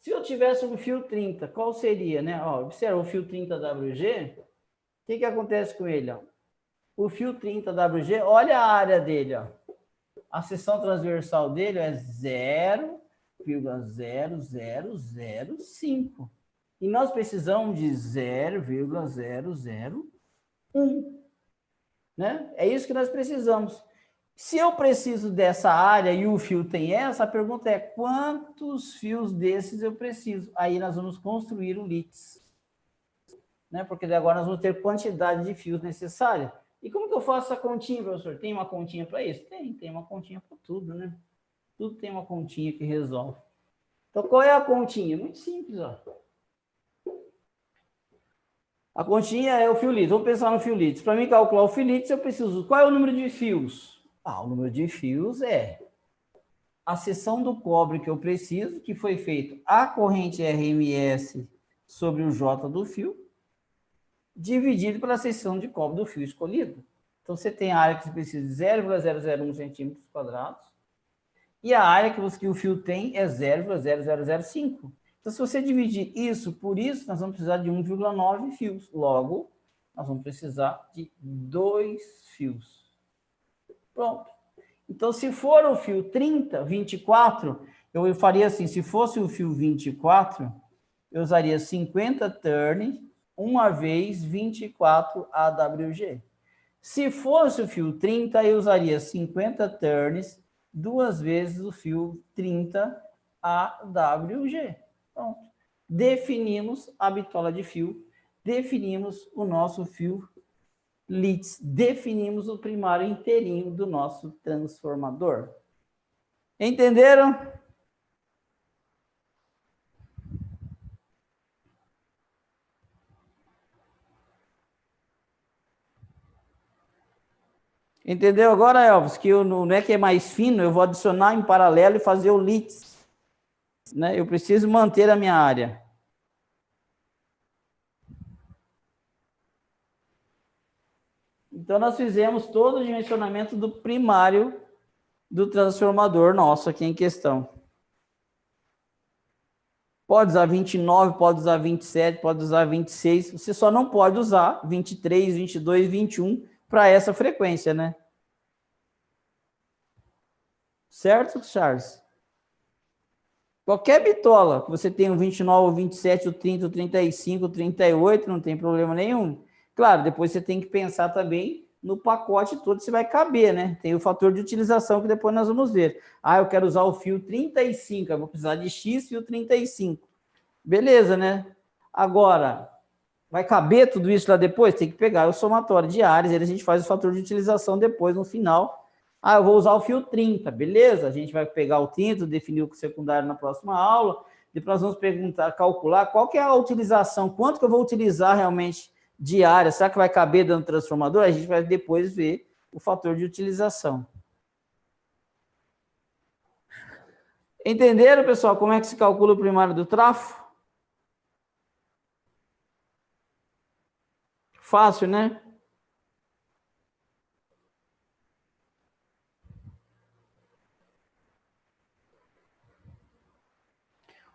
Se eu tivesse um fio 30, qual seria, né? Ó, observa o fio 30 WG. O que acontece com ele? Ó? O fio 30 WG, olha a área dele. Ó. A seção transversal dele é 0,0005. E nós precisamos de 0,001. Né? É isso que nós precisamos. Se eu preciso dessa área e o fio tem essa, a pergunta é quantos fios desses eu preciso? Aí nós vamos construir o LITS. Né? Porque agora nós vamos ter quantidade de fios necessária. E como que eu faço essa continha, professor? Tem uma continha para isso? Tem uma continha para tudo, né? Tudo tem uma continha que resolve. Então, qual é a continha? Muito simples, ó. A continha é o fio LITS. Vamos pensar no fio LITS. Para mim calcular o fio LITS, eu preciso... Qual é o número de fios? O número de fios é a seção do cobre que eu preciso, que foi feito a corrente RMS sobre o J do fio, dividido pela seção de cobre do fio escolhido. Então, você tem a área que você precisa de 0,001 centímetros quadrados, e a área que o fio tem é 0,0005. Então, se você dividir isso por isso, nós vamos precisar de 1,9 fios. Logo, nós vamos precisar de 2 fios. Pronto. Então, se for o fio 24, eu faria assim, se fosse o fio 24, eu usaria 50 turns, uma vez 24 AWG. Se fosse o fio 30, eu usaria 50 turns, duas vezes o fio 30 AWG. Pronto. Definimos a bitola de fio, definimos o nosso fio LITS, definimos o primário inteirinho do nosso transformador. Entenderam? Entendeu agora, Elvis, que não é que é mais fino, eu vou adicionar em paralelo e fazer o LITS. Né? Eu preciso manter a minha área. Então, nós fizemos todo o dimensionamento do primário do transformador nosso aqui em questão. Pode usar 29, pode usar 27, pode usar 26. Você só não pode usar 23, 22, 21 para essa frequência, né? Certo, Charles? Qualquer bitola, que você tenha o 29, o 27, o 30, o 35, o 38, não tem problema nenhum. Claro, depois você tem que pensar também no pacote todo se vai caber, né? Tem o fator de utilização que depois nós vamos ver. Eu quero usar o fio 35, eu vou precisar de X fio 35. Beleza, né? Agora, vai caber tudo isso lá depois? Tem que pegar o somatório de áreas, aí a gente faz o fator de utilização depois, no final. Eu vou usar o fio 30, beleza? A gente vai pegar o 30, definir o secundário na próxima aula. Depois nós vamos calcular qual que é a utilização, quanto que eu vou utilizar realmente de área. Será que vai caber dentro do transformador? A gente vai depois ver o fator de utilização. Entenderam, pessoal, como é que se calcula o primário do trafo? Fácil, né?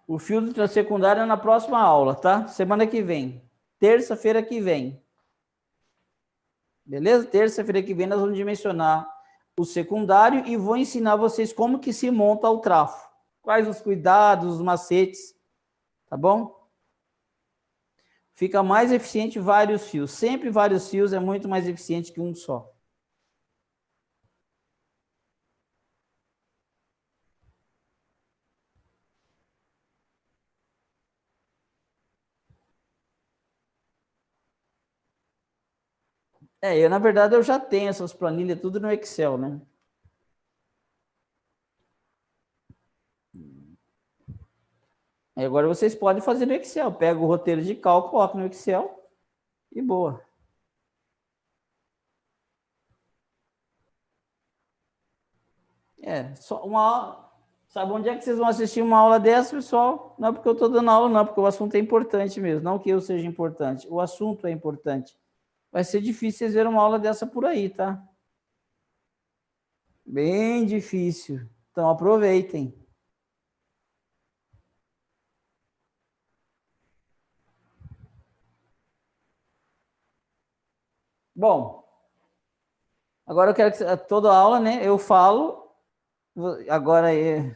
O filtro transecundário é na próxima aula, tá? Semana que vem. Terça-feira que vem. Beleza? Terça-feira que vem nós vamos dimensionar o secundário e vou ensinar vocês como que se monta o trafo. Quais os cuidados, os macetes, tá bom? Fica mais eficiente vários fios. Sempre vários fios é muito mais eficiente que um só. Na verdade, eu já tenho essas planilhas tudo no Excel, né? Aí agora vocês podem fazer no Excel. Pega o roteiro de cálculo, coloca no Excel e boa. Só uma. Sabe onde é que vocês vão assistir uma aula dessa, pessoal? Não é porque eu estou dando aula, não, porque o assunto é importante mesmo. Não que eu seja importante, o assunto é importante. Vai ser difícil vocês verem uma aula dessa por aí, tá? Bem difícil. Então aproveitem. Bom, agora eu quero que toda aula, né? Eu falo. Agora é.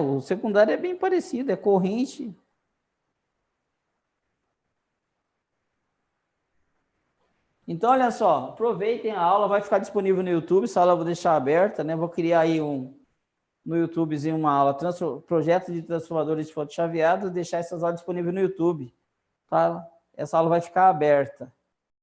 O secundário é bem parecido, é corrente. Então, olha só, aproveitem a aula, vai ficar disponível no YouTube, essa aula eu vou deixar aberta, né? Vou criar aí no YouTubezinho uma aula, projeto de transformadores de fonte chaveadas, deixar essas aulas disponíveis no YouTube, tá? Essa aula vai ficar aberta.